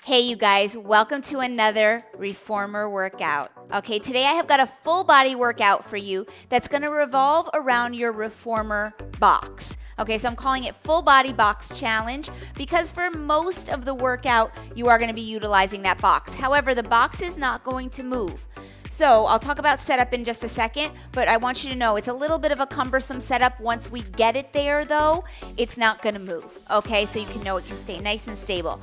Hey you guys, welcome to another reformer workout. Okay, today I have got a full body workout for you that's gonna revolve around your reformer box. Okay, so I'm calling it full body box challenge because for most of the workout, you are gonna be utilizing that box. However, the box is not going to move. So I'll talk about setup in just a second, but I want you to know it's a little bit of a cumbersome setup. Once we get it there though, it's not gonna move, okay? So you can know it can stay nice and stable.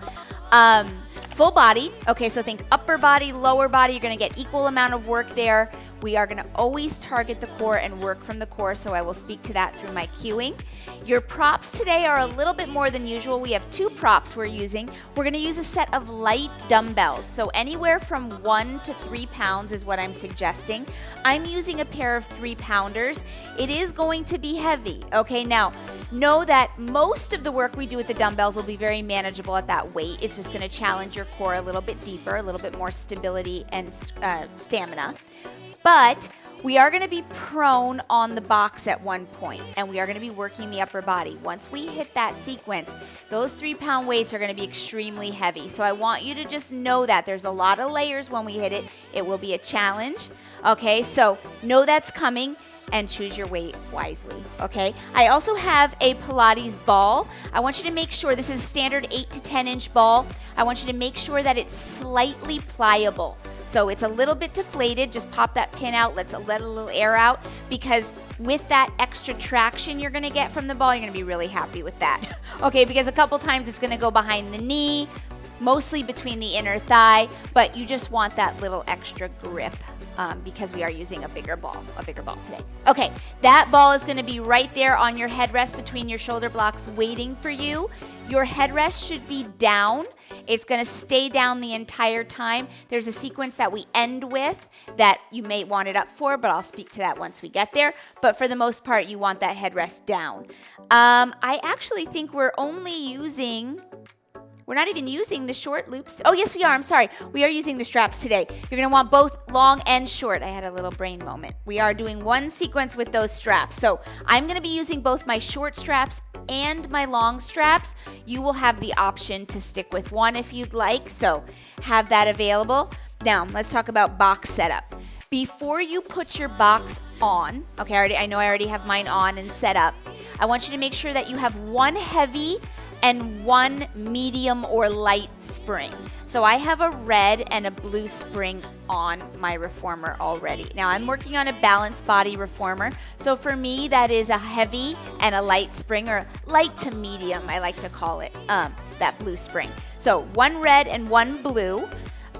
Full body, okay, so think upper body, lower body, you're gonna get equal amount of work there. We are gonna always target the core and work from the core, so I will speak to that through my cueing. Your props today are a little bit more than usual. We have two props we're using. We're gonna use a set of light dumbbells, so anywhere from 1 to 3 pounds is what I'm suggesting. I'm using a pair of 3-pounders. It is going to be heavy, okay? Now, know that most of the work we do with the dumbbells will be very manageable at that weight. It's just gonna challenge your core a little bit deeper, a little bit more stability and stamina. But we are gonna be prone on the box at one point, and we are gonna be working the upper body. Once we hit that sequence, those 3-pound weights are gonna be extremely heavy. So I want you to just know that there's a lot of layers when we hit it. It will be a challenge, okay? So know that's coming and choose your weight wisely, okay? I also have a Pilates ball. I want you to make sure, this is a standard 8 to 10 inch ball. I want you to make sure that it's slightly pliable. So it's a little bit deflated, just pop that pin out, let a little air out, because with that extra traction you're gonna get from the ball, you're gonna be really happy with that. Okay, because a couple times it's gonna go behind the knee, mostly between the inner thigh, but you just want that little extra grip because we are using a bigger ball today. Okay, that ball is gonna be right there on your headrest between your shoulder blocks waiting for you. Your headrest should be down. It's gonna stay down the entire time. There's a sequence that we end with that you may want it up for, but I'll speak to that once we get there. But for the most part, you want that headrest down. I actually think we're not even using the short loops. Oh, yes, we are. I'm sorry. We are using the straps today. You're going to want both long and short. I had a little brain moment. We are doing one sequence with those straps. So I'm going to be using both my short straps and my long straps. You will have the option to stick with one if you'd like. So have that available. Now, let's talk about box setup. Before you put your box on, okay, I know I already have mine on and set up. I want you to make sure that you have one heavy and one medium or light spring. So I have a red and a blue spring on my reformer already. Now I'm working on a balanced body reformer. So for me, that is a heavy and a light spring, or light to medium, I like to call it, that blue spring. So one red and one blue.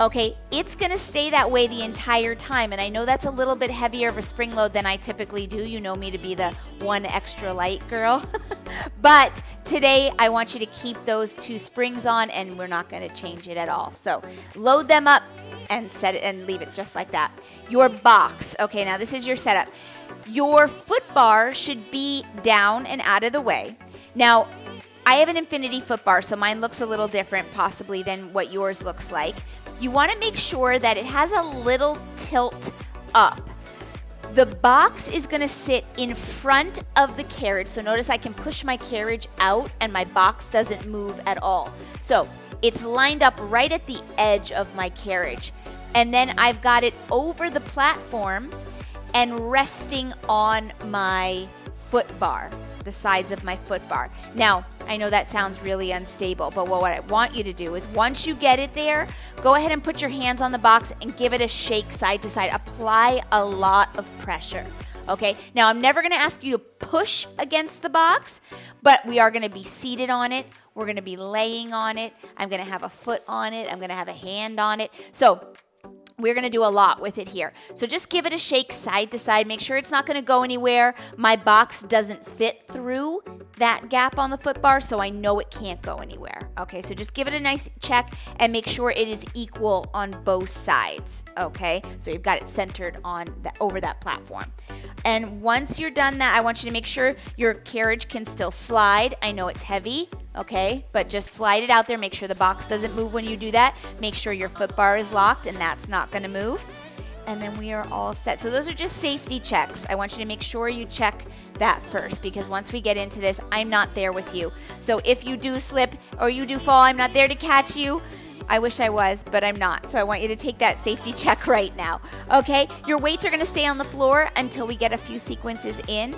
Okay, it's gonna stay that way the entire time. And I know that's a little bit heavier of a spring load than I typically do. You know me to be the one extra light girl. But today I want you to keep those 2 springs on, and we're not gonna change it at all. So load them up and set it and leave it just like that. Your box, okay, now this is your setup. Your foot bar should be down and out of the way. Now, I have an infinity foot bar, so mine looks a little different possibly than what yours looks like. You want to make sure that it has a little tilt up. The box is going to sit in front of the carriage. So notice I can push my carriage out and my box doesn't move at all. So it's lined up right at the edge of my carriage. And then I've got it over the platform and resting on my foot bar, the sides of my foot bar. Now, I know that sounds really unstable, but what I want you to do is once you get it there, go ahead and put your hands on the box and give it a shake side to side. Apply a lot of pressure, okay? Now, I'm never gonna ask you to push against the box, but we are gonna be seated on it. We're gonna be laying on it. I'm gonna have a foot on it. I'm gonna have a hand on it. So we're gonna do a lot with it here. So just give it a shake side to side. Make sure it's not gonna go anywhere. My box doesn't fit through that gap on the foot bar, so I know it can't go anywhere. Okay, so just give it a nice check and make sure it is equal on both sides. Okay, so you've got it centered on over that platform. And once you're done that, I want you to make sure your carriage can still slide. I know it's heavy, okay, but just slide it out there. Make sure the box doesn't move when you do that. Make sure your foot bar is locked and that's not gonna move. And then we are all set. So those are just safety checks. I want you to make sure you check that first, because once we get into this, I'm not there with you. So if you do slip or you do fall, I'm not there to catch you. I wish I was, but I'm not. So I want you to take that safety check right now. Okay, your weights are gonna stay on the floor until we get a few sequences in,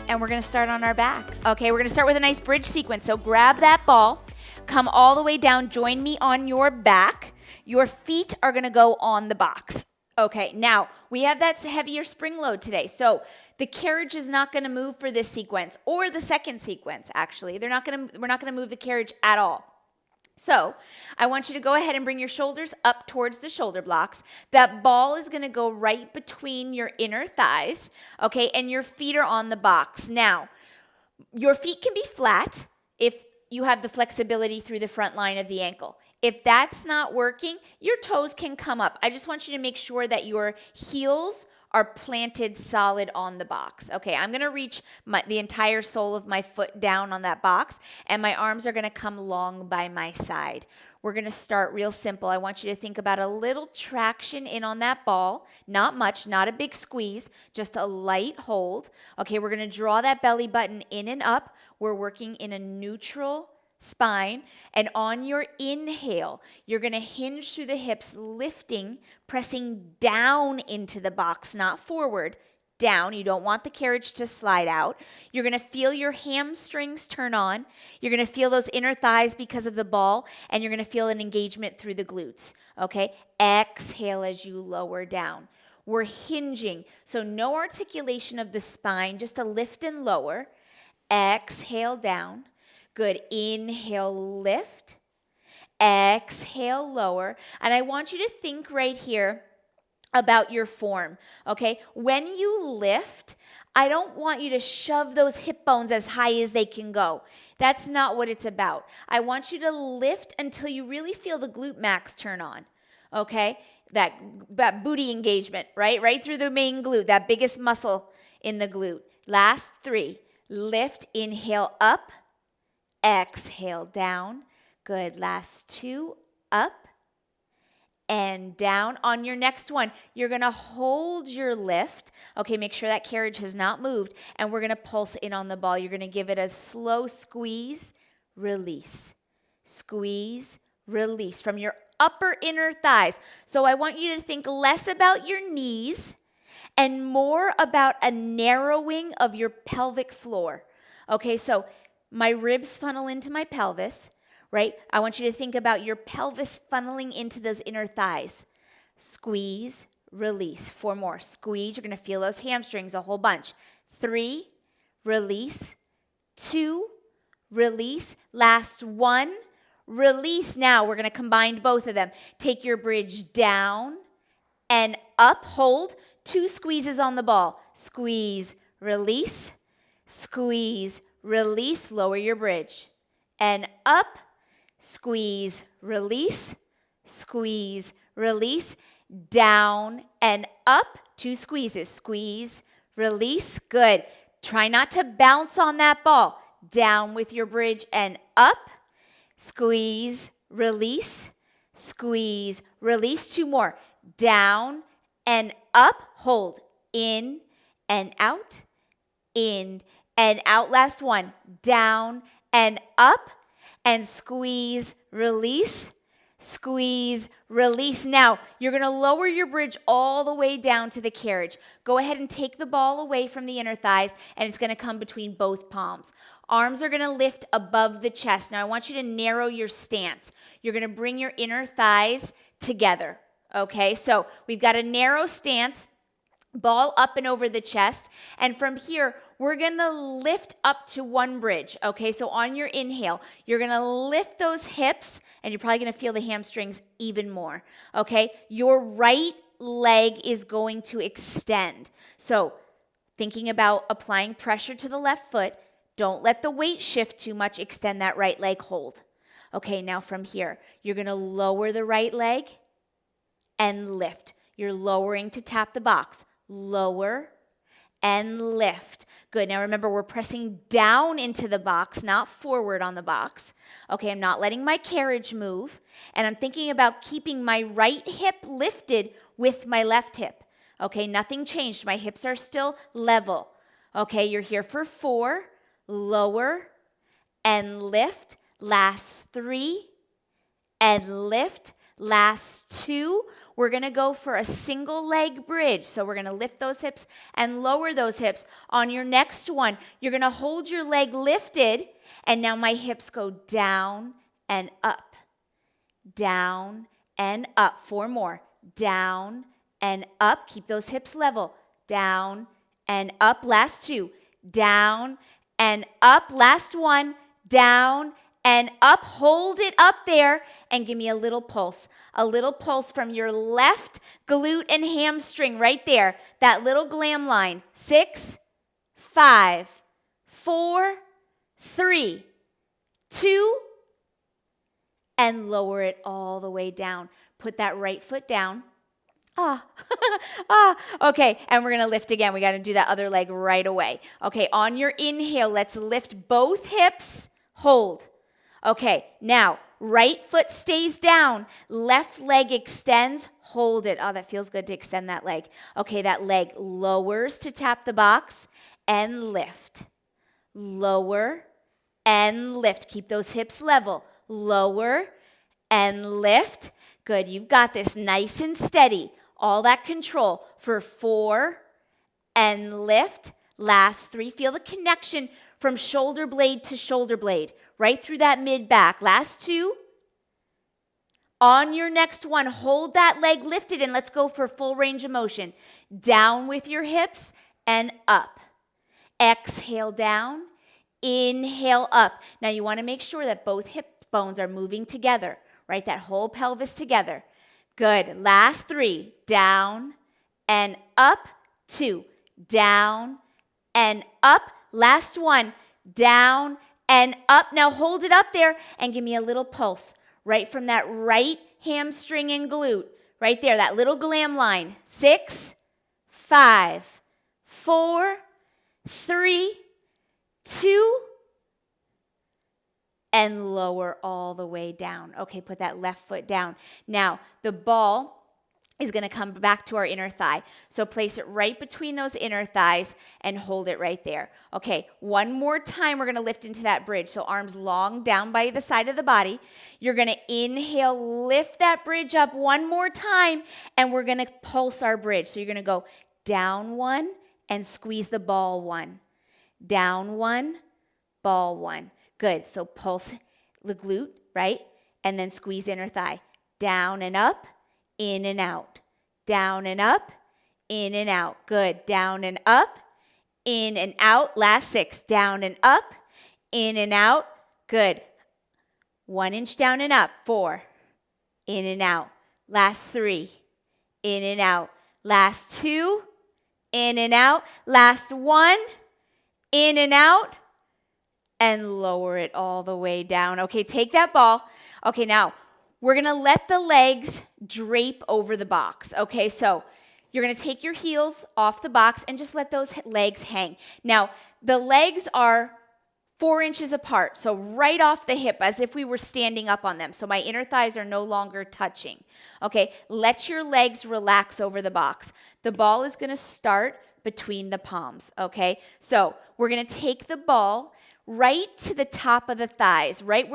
and we're gonna start on our back. Okay, we're gonna start with a nice bridge sequence. So grab that ball, come all the way down, join me on your back. Your feet are gonna go on the box. Okay, now we have that heavier spring load today. So the carriage is not gonna move for this sequence or the second sequence, actually. We're not gonna move the carriage at all. So I want you to go ahead and bring your shoulders up towards the shoulder blocks. That ball is going to go right between your inner thighs, okay, and your feet are on the box. Now, your feet can be flat if you have the flexibility through the front line of the ankle. If that's not working, your toes can come up. I just want you to make sure that your heels are planted solid on the box. Okay, I'm gonna reach the entire sole of my foot down on that box, and my arms are gonna come long by my side. We're gonna start real simple. I want you to think about a little traction in on that ball, not much, not a big squeeze, just a light hold. Okay, we're gonna draw that belly button in and up. We're working in a neutral spine, and on your inhale, you're going to hinge through the hips, lifting, pressing down into the box, not forward, down. You don't want the carriage to slide out. You're going to feel your hamstrings turn on. You're going to feel those inner thighs because of the ball, and you're going to feel an engagement through the glutes, okay? Exhale as you lower down. We're hinging, so no articulation of the spine, just a lift and lower. Exhale down. Good. Inhale, lift. Exhale, lower. And I want you to think right here about your form, okay? When you lift, I don't want you to shove those hip bones as high as they can go. That's not what it's about. I want you to lift until you really feel the glute max turn on, okay? That booty engagement, right? Right through the main glute, that biggest muscle in the glute. Last 3. Lift, inhale, up. Exhale, down. Good. Last 2, up and down. On your next one, you're going to hold your lift. Okay, make sure that carriage has not moved. And we're going to pulse in on the ball. You're going to give it a slow squeeze, release. Squeeze, release from your upper inner thighs. So I want you to think less about your knees and more about a narrowing of your pelvic floor. Okay, so my ribs funnel into my pelvis, right? I want you to think about your pelvis funneling into those inner thighs. Squeeze, release. 4 more. Squeeze. You're going to feel those hamstrings a whole bunch. 3, release. 2, release. Last 1, release. Now we're going to combine both of them. Take your bridge down and up. Hold. 2 squeezes on the ball. Squeeze, release. Squeeze, release, lower your bridge. And up, squeeze, release, squeeze, release, down and up, 2 squeezes, squeeze, release, good. Try not to bounce on that ball. Down with your bridge and up, squeeze, release, squeeze, release, 2 more. Down and up, hold, in and out, in and out. Last 1. Down and up and squeeze, release, squeeze, release. Now, you're going to lower your bridge all the way down to the carriage. Go ahead and take the ball away from the inner thighs, and it's going to come between both palms. Arms are going to lift above the chest. Now, I want you to narrow your stance. You're going to bring your inner thighs together, okay? So we've got a narrow stance. Ball up and over the chest. And from here, we're going to lift up to 1 bridge. Okay, so on your inhale, you're going to lift those hips, and you're probably going to feel the hamstrings even more. Okay, your right leg is going to extend. So thinking about applying pressure to the left foot, don't let the weight shift too much. Extend that right leg, hold. Okay, now from here, you're going to lower the right leg and lift. You're lowering to tap the box. Lower and lift. Good. Now remember, we're pressing down into the box, not forward on the box. Okay, I'm not letting my carriage move. And I'm thinking about keeping my right hip lifted with my left hip. Okay, nothing changed. My hips are still level. Okay, you're here for 4. Lower and lift. Last 3 and lift. Last 2. We're going to go for a single leg bridge. So we're going to lift those hips and lower those hips. On your next one, you're going to hold your leg lifted, and now my hips go down and up. Down and up. 4 more. Down and up. Keep those hips level. Down and up. Last 2. Down and up. Last 1. Down and up. Hold it up there and give me a little pulse. A little pulse from your left glute and hamstring right there. That little glam line. 6, 5, 4, 3, 2, and lower it all the way down. Put that right foot down. Okay, and we're going to lift again. We got to do that other leg right away. Okay, on your inhale, let's lift both hips. Hold. Okay, now, right foot stays down. Left leg extends. Hold it. Oh, that feels good to extend that leg. Okay, that leg lowers to tap the box and lift. Lower and lift. Keep those hips level. Lower and lift. Good, you've got this nice and steady. All that control for 4 and lift. Last 3, feel the connection from shoulder blade to shoulder blade, right through that mid back. Last 2. On your next one, hold that leg lifted and let's go for full range of motion. Down with your hips and up. Exhale down, inhale up. Now you want to make sure that both hip bones are moving together, right? That whole pelvis together. Good. Last 3. Down and up. 2. Down and up. Last 1. Down and up. Now hold it up there and give me a little pulse right from that right hamstring and glute. Right there, that little glam line. 6, 5, 4, 3, 2, and lower all the way down. Okay, put that left foot down. Now, the ball is going to come back to our inner thigh. So place it right between those inner thighs and hold it right there. Okay, one more time, we're going to lift into that bridge. So arms long down by the side of the body. You're going to inhale, lift that bridge up one more time, and we're going to pulse our bridge. So you're going to go down 1 and squeeze the ball 1. Down 1, ball 1. Good. So pulse the glute, right? And then squeeze inner thigh. Down and up, in and out. Down and up, in and out. Good. Down and up, in and out. Last 6. Down and up, in and out. Good. 1 inch down and up. 4. In and out. Last 3. In and out. Last 2. In and out. Last 1. In and out. And lower it all the way down. Okay, take that ball. Okay, now we're going to let the legs drape over the box. Okay, so you're going to take your heels off the box and just let those legs hang. Now, the legs are 4 inches apart, so right off the hip as if we were standing up on them. So my inner thighs are no longer touching. Okay, let your legs relax over the box. The ball is going to start between the palms. Okay, so we're going to take the ball right to the top of the thighs, right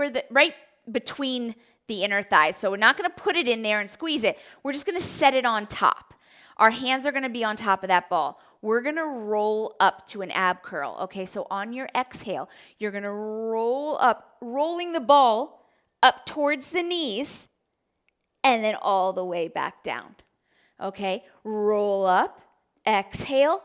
between the inner thighs. So we're not going to put it in there and squeeze it. We're just going to set it on top. Our hands are going to be on top of that ball. We're going to roll up to an ab curl. Okay, so on your exhale, you're going to roll up, rolling the ball up towards the knees and then all the way back down. Okay, roll up, exhale,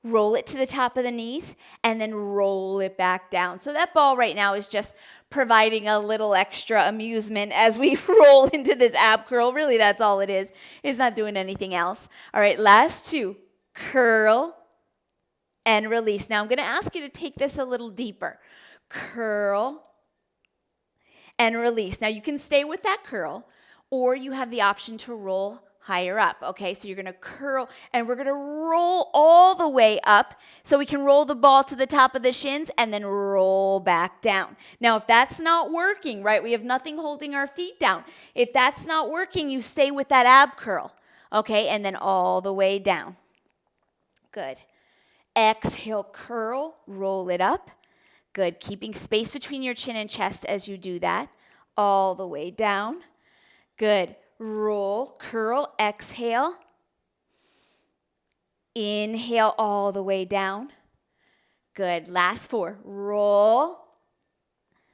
roll it to the top of the knees, and then roll it back down. So that ball right now is just providing a little extra amusement as we roll into this ab curl. Really, that's all it is. It's not doing anything else. All right, last 2. Curl and release. Now I'm going to ask you to take this a little deeper. Curl and release. Now you can stay with that curl, or you have the option to roll higher up. Okay, so you're going to curl and we're going to roll all the way up so we can roll the ball to the top of the shins and then roll back down. Now, if that's not working, right, we have nothing holding our feet down. If that's not working, you stay with that ab curl. Okay, and then all the way down. Good. Exhale, curl, roll it up. Good. Keeping space between your chin and chest as you do that. All the way down. Good. Roll, curl, exhale. Inhale all the way down. Good. Last 4. Roll.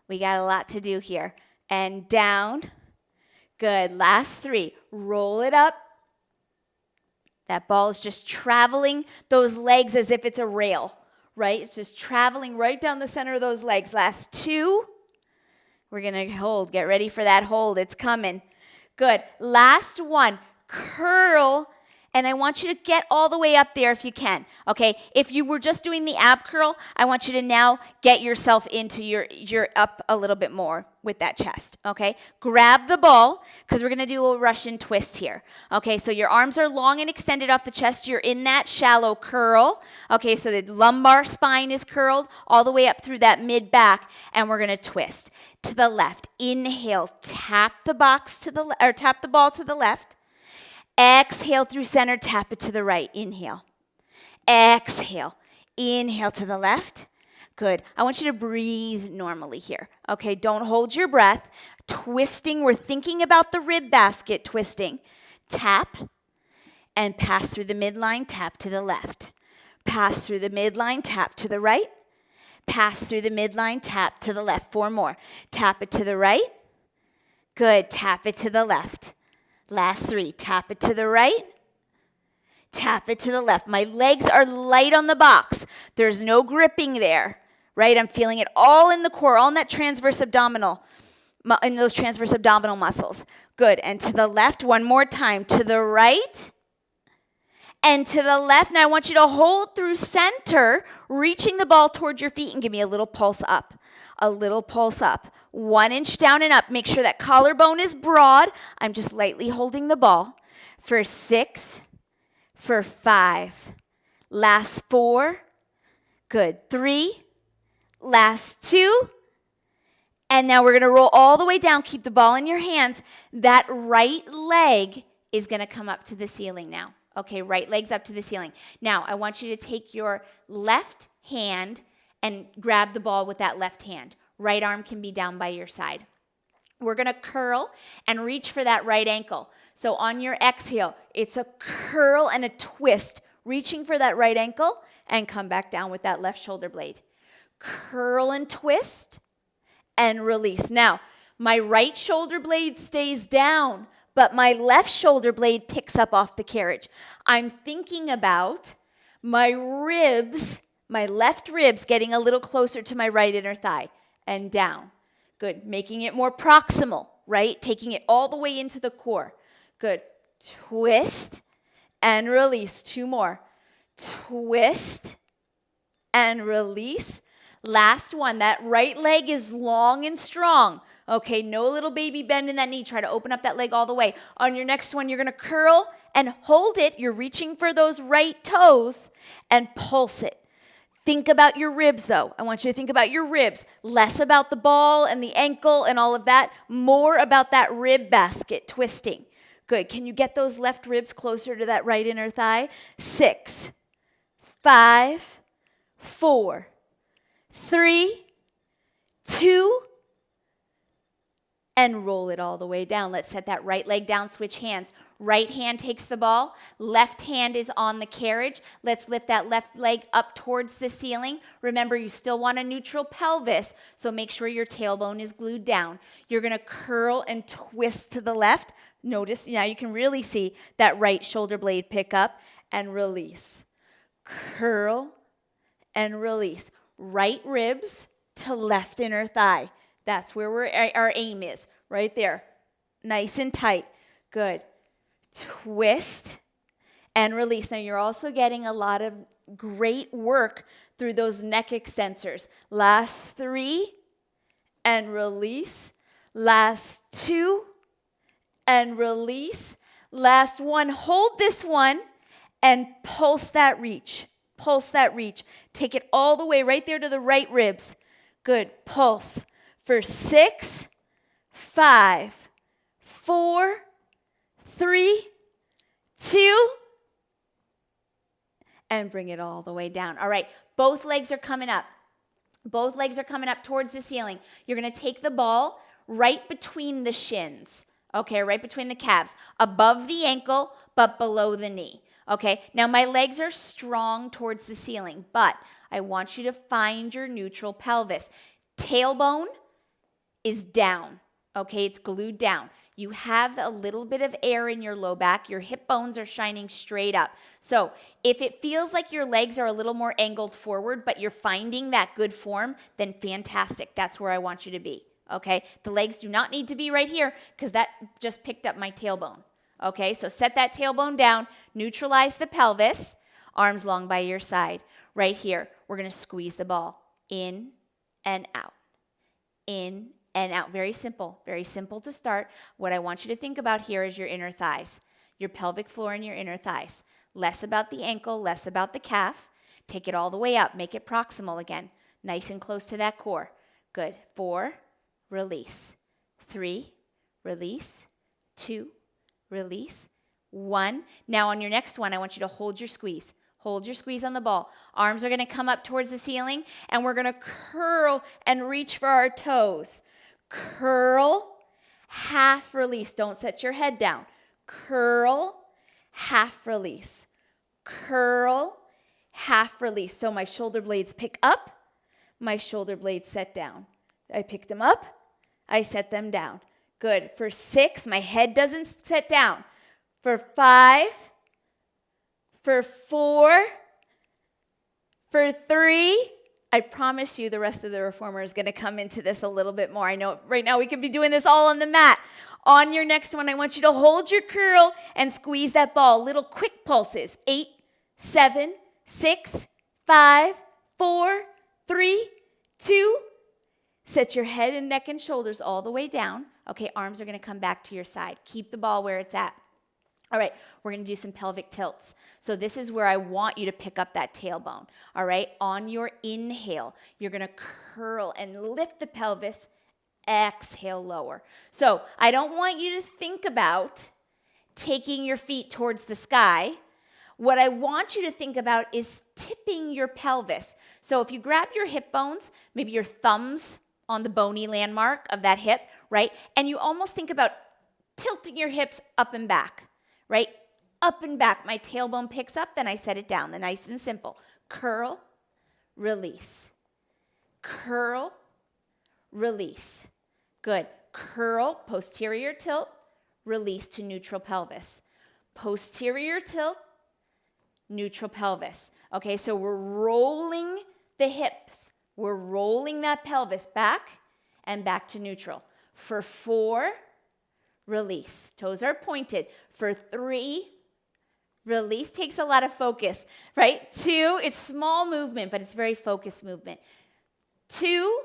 We got a lot to do here. And down. Good. Last 3. Roll it up. That ball is just traveling those legs as if it's a rail, right? It's just traveling right down the center of those legs. Last 2. We're going to hold. Get ready for that hold. It's coming. Good. Last 1. Curl. And I want you to get all the way up there if you can, okay? If you were just doing the ab curl, I want you to now get yourself into your up a little bit more with that chest, okay? Grab the ball, because we're going to do a Russian twist here, okay? So your arms are long and extended off the chest. You're in that shallow curl, okay? So the lumbar spine is curled all the way up through that mid-back, and we're going to twist to the left. Inhale, tap the ball to the left. Exhale through center, tap it to the right. Inhale. Exhale. Inhale to the left. Good. I want you to breathe normally here. Okay, don't hold your breath. Twisting, we're thinking about the rib basket twisting. Tap and pass through the midline, tap to the left. Pass through the midline, tap to the right. Pass through the midline, tap to the left. 4 more. Tap it to the right. Good. Tap it to the left. Last 3, tap it to the right, tap it to the left. My legs are light on the box. There's no gripping there, right? I'm feeling it all in the core, all in that transverse abdominal, in those transverse abdominal muscles. Good, and to the left, one more time. To the right, and to the left. Now I want you to hold through center, reaching the ball towards your feet, and give me a little pulse up. A little pulse up. 1 inch down and up. Make sure that collarbone is broad. I'm just lightly holding the ball. For 6, for 5. Last 4. Good. 3. Last 2. And now we're going to roll all the way down. Keep the ball in your hands. That right leg is going to come up to the ceiling now. Okay, right leg's up to the ceiling. Now, I want you to take your left hand and grab the ball with that left hand. Right arm can be down by your side. We're going to curl and reach for that right ankle. So on your exhale, it's a curl and a twist, reaching for that right ankle, and come back down with that left shoulder blade. Curl and twist and release. Now, my right shoulder blade stays down, but my left shoulder blade picks up off the carriage. I'm thinking about my ribs, my left ribs getting a little closer to my right inner thigh. And down. Good. Making it more proximal, right? Taking it all the way into the core. Good. Twist and release. 2 more. Twist and release. Last one. That right leg is long and strong. Okay, no little baby bend in that knee. Try to open up that leg all the way. On your next one, you're going to curl and hold it. You're reaching for those right toes and pulse it. Think about your ribs, though. I want you to think about your ribs. Less about the ball and the ankle and all of that. More about that rib basket twisting. Good. Can you get those left ribs closer to that right inner thigh? 6, 5, 4, 3, 2, and roll it all the way down. Let's set that right leg down, switch hands. Right hand takes the ball, left hand is on the carriage. Let's lift that left leg up towards the ceiling. Remember, you still want a neutral pelvis, so make sure your tailbone is glued down. You're gonna curl and twist to the left. Notice, now you can really see that right shoulder blade pick up and release. Curl and release. Right ribs to left inner thigh. That's where our aim is, right there. Nice and tight. Good. Twist and release. Now you're also getting a lot of great work through those neck extensors. Last 3 and release. Last 2 and release. Last 1. Hold this one and pulse that reach. Pulse that reach. Take it all the way right there to the right ribs. Good. Pulse. For 6, 5, 4, 3, 2, and bring it all the way down. All right, both legs are coming up. Both legs are coming up towards the ceiling. You're going to take the ball right between the shins. Okay, right between the calves, above the ankle, but below the knee. Okay, now my legs are strong towards the ceiling, but I want you to find your neutral pelvis. Tailbone is down. Okay, it's glued down. You have a little bit of air in your low back. Your hip bones are shining straight up. So if it feels like your legs are a little more angled forward, but you're finding that good form, then fantastic. That's where I want you to be. Okay, the legs do not need to be right here because that just picked up my tailbone. Okay, so set that tailbone down, neutralize the pelvis, arms long by your side. Right here, we're going to squeeze the ball in and out, in and out. Very simple to start. What I want you to think about here is your inner thighs, your pelvic floor and your inner thighs. Less about the ankle, less about the calf. Take it all the way up. Make it proximal again. Nice and close to that core. Good. 4, release. 3, release. 2, release. 1. Now on your next one, I want you to hold your squeeze. Hold your squeeze on the ball. Arms are going to come up towards the ceiling, and we're going to curl and reach for our toes. Curl, half release. Don't set your head down. Curl, half release. Curl, half release. So my shoulder blades pick up, my shoulder blades set down. I picked them up, I set them down. Good. For 6, my head doesn't set down. For 5, for 4, for 3, I promise you the rest of the reformer is going to come into this a little bit more. I know right now we could be doing this all on the mat. On your next one, I want you to hold your curl and squeeze that ball. Little quick pulses. 8, 7, 6, 5, 4, 3, 2. Set your head and neck and shoulders all the way down. Okay, arms are going to come back to your side. Keep the ball where it's at. All right, we're going to do some pelvic tilts. So this is where I want you to pick up that tailbone. All right, on your inhale, you're going to curl and lift the pelvis. Exhale, lower. So I don't want you to think about taking your feet towards the sky. What I want you to think about is tipping your pelvis. So if you grab your hip bones, maybe your thumbs on the bony landmark of that hip, right? And you almost think about tilting your hips up and back, right? Up and back. My tailbone picks up, then I set it down. Then nice and simple. Curl, release. Curl, release. Good. Curl, posterior tilt, release to neutral pelvis. Posterior tilt, neutral pelvis. Okay, so we're rolling the hips. We're rolling that pelvis back and back to neutral. For 4, release. Toes are pointed. For 3, release. Takes a lot of focus, right? 2, it's small movement, but it's very focused movement. 2,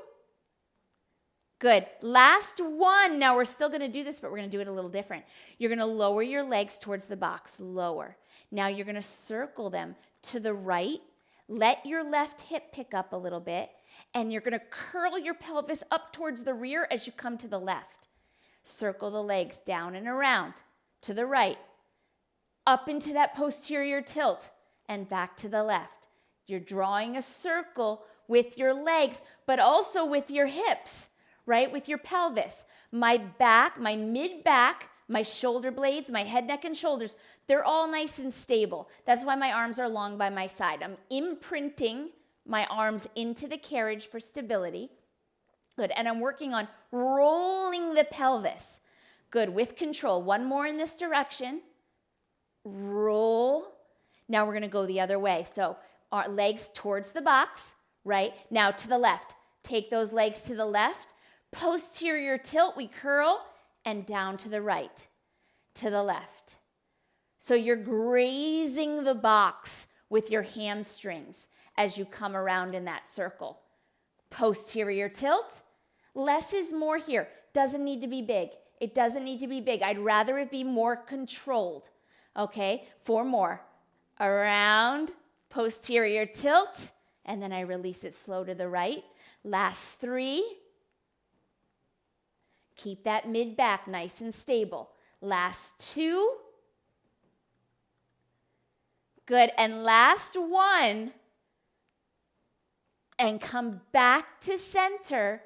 good. Last one. Now we're still going to do this, but we're going to do it a little different. You're going to lower your legs towards the box. Lower. Now you're going to circle them to the right. Let your left hip pick up a little bit, and you're going to curl your pelvis up towards the rear as you come to the left. Circle the legs down and around to the right, up into that posterior tilt, and back to the left. You're drawing a circle with your legs, but also with your hips, right? With your pelvis. My back, my mid-back, my shoulder blades, my head, neck, and shoulders, they're all nice and stable. That's why my arms are long by my side. I'm imprinting my arms into the carriage for stability. Good. And I'm working on rolling the pelvis. Good. With control. One more in this direction. Roll. Now we're going to go the other way. So our legs towards the box, right? Now to the left. Take those legs to the left. Posterior tilt. We curl. And down to the right. To the left. So you're grazing the box with your hamstrings as you come around in that circle. Posterior tilt. Less is more here. Doesn't need to be big. It doesn't need to be big. I'd rather it be more controlled. Okay, 4 more. Around, posterior tilt, and then I release it slow to the right. Last 3. Keep that mid-back nice and stable. Last 2. Good, and last 1. And come back to center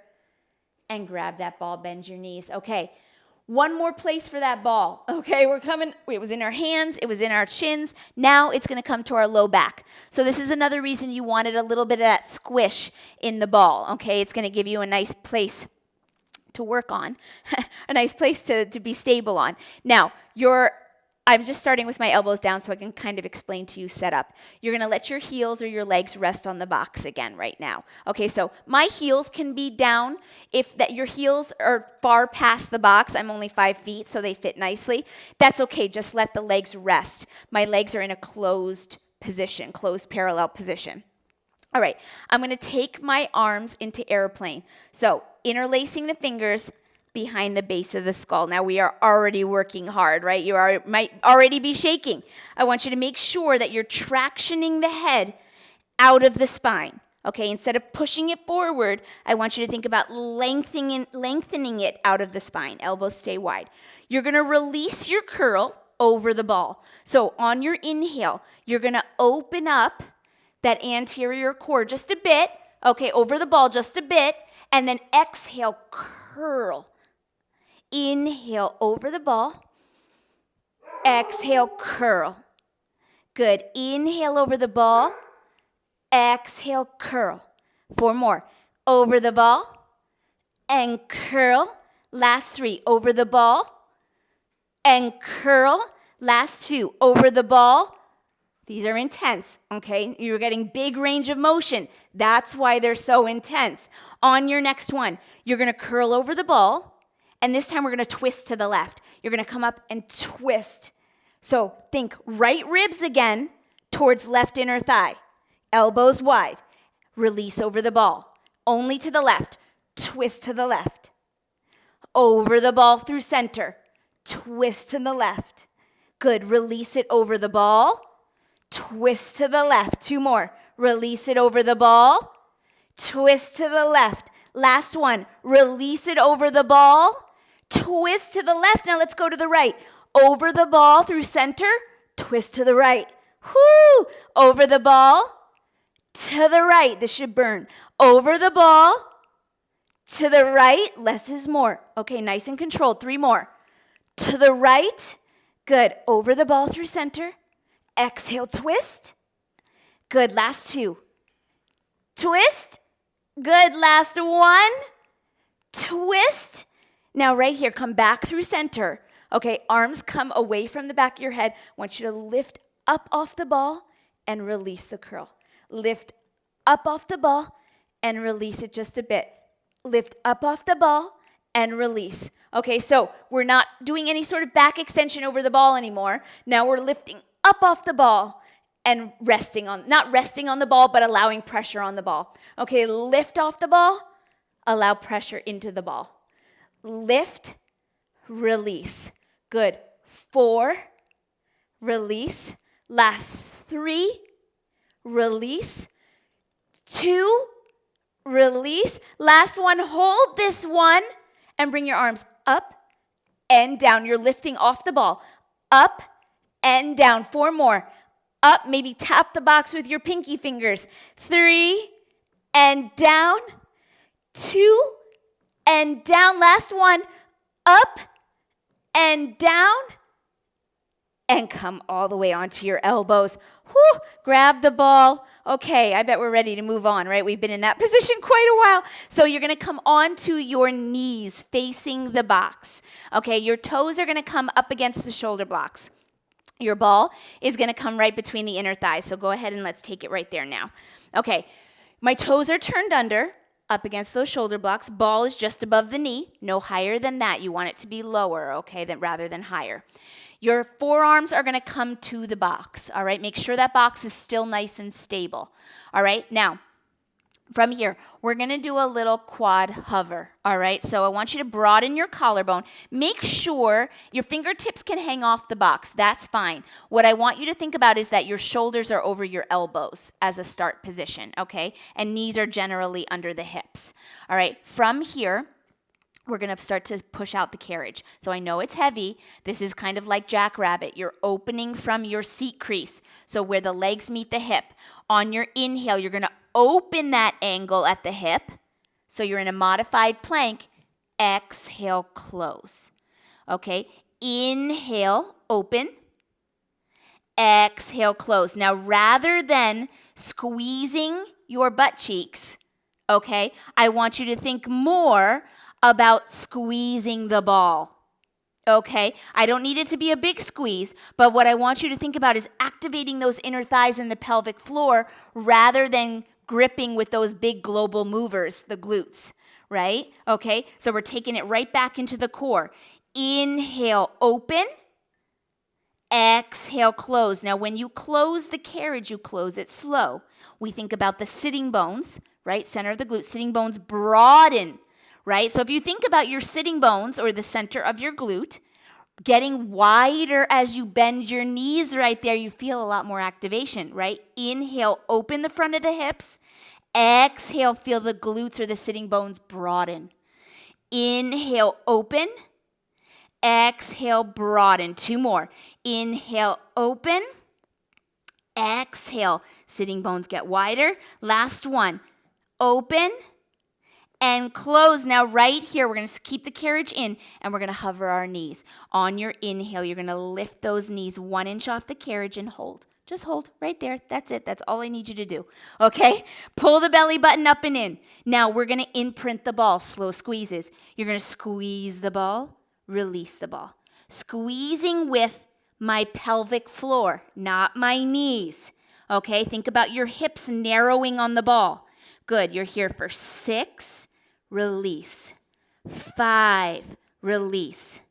and grab that ball, bend your knees. Okay, One more place for that ball. Okay, it was in our hands, it was in our chins. Now it's gonna come to our low back. So this is another reason you wanted a little bit of that squish in the ball. Okay, it's gonna give you a nice place to work on, a nice place to be stable on. Now, I'm just starting with my elbows down so I can kind of explain to you setup. You're gonna let your heels or your legs rest on the box again right now. Okay, so my heels can be down. If your heels are far past the box, I'm only 5 feet, so they fit nicely. That's okay, just let the legs rest. My legs are in a closed position, closed parallel position. All right, I'm gonna take my arms into airplane. So interlacing the fingers behind the base of the skull. Now we are already working hard, right? You might already be shaking. I want you to make sure that you're tractioning the head out of the spine. Okay, instead of pushing it forward, I want you to think about lengthening it out of the spine. Elbows stay wide. You're gonna release your curl over the ball. So on your inhale, you're gonna open up that anterior core just a bit, okay, over the ball just a bit, and then exhale, curl. Inhale over the ball. Exhale, curl. Good. Inhale over the ball. Exhale, curl. 4 more. Over the ball and curl. Last 3. Over the ball and curl. Last 2. Over the ball. These are intense, okay? You're getting big range of motion. That's why they're so intense. On your next one, you're gonna curl over the ball. And this time we're gonna twist to the left. You're gonna come up and twist. So think right ribs again towards left inner thigh. Elbows wide. Release over the ball. Only to the left. Twist to the left. Over the ball through center. Twist to the left. Good. Release it over the ball. Twist to the left. 2 more. Release it over the ball. Twist to the left. Last one. Release it over the ball. Twist to the left. Now let's go to the right. Over the ball through center. Twist to the right. Whoo! Over the ball. To the right. This should burn. Over the ball. To the right. Less is more. Okay, nice and controlled. 3 more. To the right. Good. Over the ball through center. Exhale, twist. Good. Last 2. Twist. Good. Last 1. Twist. Now right here, come back through center. Okay, arms come away from the back of your head. I want you to lift up off the ball and release the curl. Lift up off the ball and release it just a bit. Lift up off the ball and release. Okay, so we're not doing any sort of back extension over the ball anymore. Now we're lifting up off the ball and not resting on the ball, but allowing pressure on the ball. Okay, lift off the ball, allow pressure into the ball. Lift, release. Good. 4, release. Last 3, release. 2, release. Last one, hold this one and bring your arms up and down. You're lifting off the ball. Up and down. 4 more. Up, maybe tap the box with your pinky fingers. 3 and down. 2 and down. Last one. Up and down. And come all the way onto your elbows. Whew, grab the ball. Okay, I bet we're ready to move on, right? We've been in that position quite a while. So you're going to come onto your knees facing the box. Okay, your toes are going to come up against the shoulder blocks. Your ball is going to come right between the inner thighs. So go ahead and let's take it right there now. Okay, my toes are turned under, up against those shoulder blocks. Ball is just above the knee, no higher than that. You want it to be lower, okay, rather than higher. Your forearms are going to come to the box, all right? Make sure that box is still nice and stable, all right? Now, from here, we're going to do a little quad hover, all right? So I want you to broaden your collarbone. Make sure your fingertips can hang off the box. That's fine. What I want you to think about is that your shoulders are over your elbows as a start position, okay? And knees are generally under the hips, all right? From here, we're going to start to push out the carriage. So I know it's heavy. This is kind of like jackrabbit. You're opening from your seat crease, so where the legs meet the hip. On your inhale, you're going to open that angle at the hip, so you're in a modified plank. Exhale, close. Okay, inhale, open. Exhale, close. Now, rather than squeezing your butt cheeks, okay, I want you to think more about squeezing the ball. Okay, I don't need it to be a big squeeze, but what I want you to think about is activating those inner thighs and the pelvic floor rather than gripping with those big global movers, the glutes, right? Okay, so we're taking it right back into the core. Inhale, open. Exhale, close. Now, when you close the carriage, you close it slow. We think about the sitting bones, right? Center of the glute, sitting bones broaden, right? So if you think about your sitting bones or the center of your glute getting wider as you bend your knees right there, you feel a lot more activation, right? Inhale, open the front of the hips. Exhale, feel the glutes or the sitting bones broaden. Inhale, open. Exhale, broaden. 2 more. Inhale, open. Exhale, sitting bones get wider. Last one. Open and close. Now right here, we're going to keep the carriage in and we're going to hover our knees. On your inhale, you're going to lift those knees 1 inch off the carriage and hold. Just hold right there. That's it. That's all I need you to do. Okay? Pull the belly button up and in. Now we're going to imprint the ball. Slow squeezes. You're going to squeeze the ball. Release the ball. Squeezing with my pelvic floor, not my knees. Okay, think about your hips narrowing on the ball. Good, you're here for 6, release. 5, release.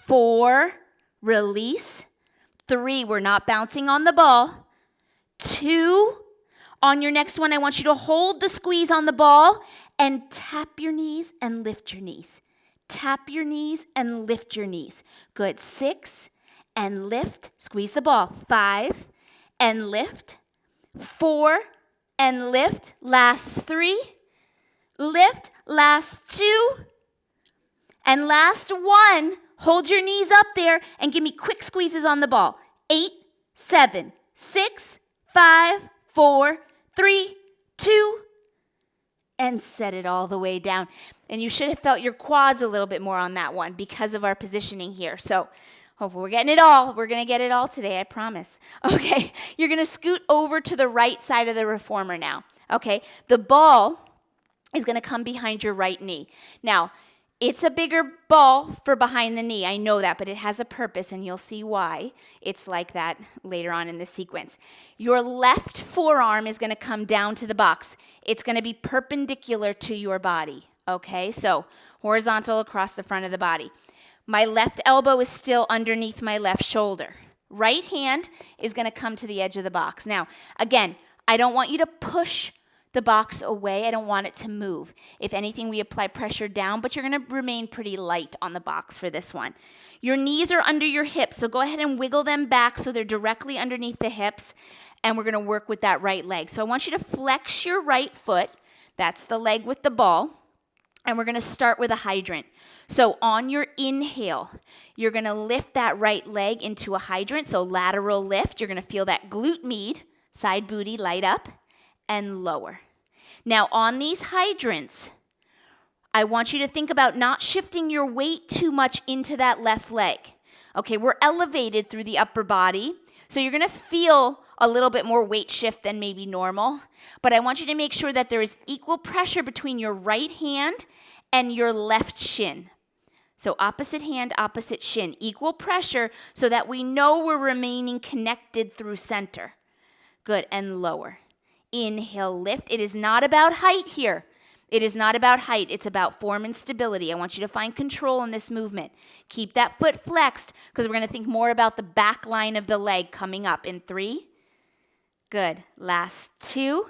4, release. 3, we're not bouncing on the ball. 2, on your next one, I want you to hold the squeeze on the ball and tap your knees and lift your knees. Tap your knees and lift your knees. Good. 6 and lift. Squeeze the ball. 5 and lift. 4 and lift. Last 3. Lift. Last 2. And last 1. Hold your knees up there and give me quick squeezes on the ball. 8, 7, 6, 5, 4, 3, 2, and set it all the way down. And you should have felt your quads a little bit more on that one because of our positioning here. So hopefully we're getting it all. We're going to get it all today, I promise. Okay, you're going to scoot over to the right side of the reformer now. Okay, the ball is going to come behind your right knee. Now, it's a bigger ball for behind the knee. I know that, but it has a purpose, and you'll see why it's like that later on in the sequence. Your left forearm is going to come down to the box. It's going to be perpendicular to your body, okay? So horizontal across the front of the body. My left elbow is still underneath my left shoulder. Right hand is going to come to the edge of the box. Now, again, I don't want you to push the box away. I don't want it to move. If anything, we apply pressure down, but you're going to remain pretty light on the box for this one. Your knees are under your hips, so go ahead and wiggle them back so they're directly underneath the hips, and we're going to work with that right leg. So I want you to flex your right foot. That's the leg with the ball, and we're going to start with a hydrant. So on your inhale, you're going to lift that right leg into a hydrant, so lateral lift. You're going to feel that glute med, side booty light up, and lower. Now, on these hydrants, I want you to think about not shifting your weight too much into that left leg. Okay, we're elevated through the upper body, so you're going to feel a little bit more weight shift than maybe normal, but I want you to make sure that there is equal pressure between your right hand and your left shin. So opposite hand, opposite shin, equal pressure so that we know we're remaining connected through center. Good, and lower. Inhale, lift. It is not about height here. It is not about height. It's about form and stability. I want you to find control in this movement. Keep that foot flexed because we're going to think more about the back line of the leg coming up in 3. Good. Last 2.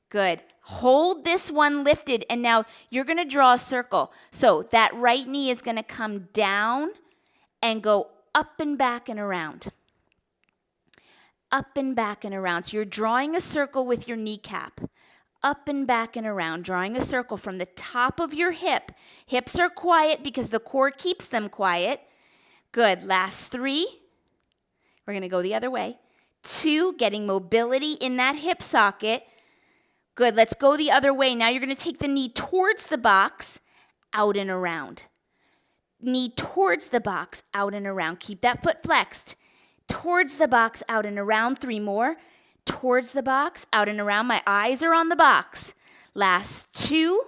Good. Hold this one lifted, and now you're going to draw a circle. So that right knee is going to come down and go up and back and around. Up and back and around. So you're drawing a circle with your kneecap. Up and back and around, drawing a circle from the top of your hip. Hips are quiet because the core keeps them quiet. Good. Last 3. We're going to go the other way. 2, getting mobility in that hip socket. Good. Let's go the other way. Now you're going to take the knee towards the box, out and around. knee towards the box, out and around. Keep that foot flexed. Towards the box, out and around. 3 more. Towards the box, out and around. My eyes are on the box. Last 2.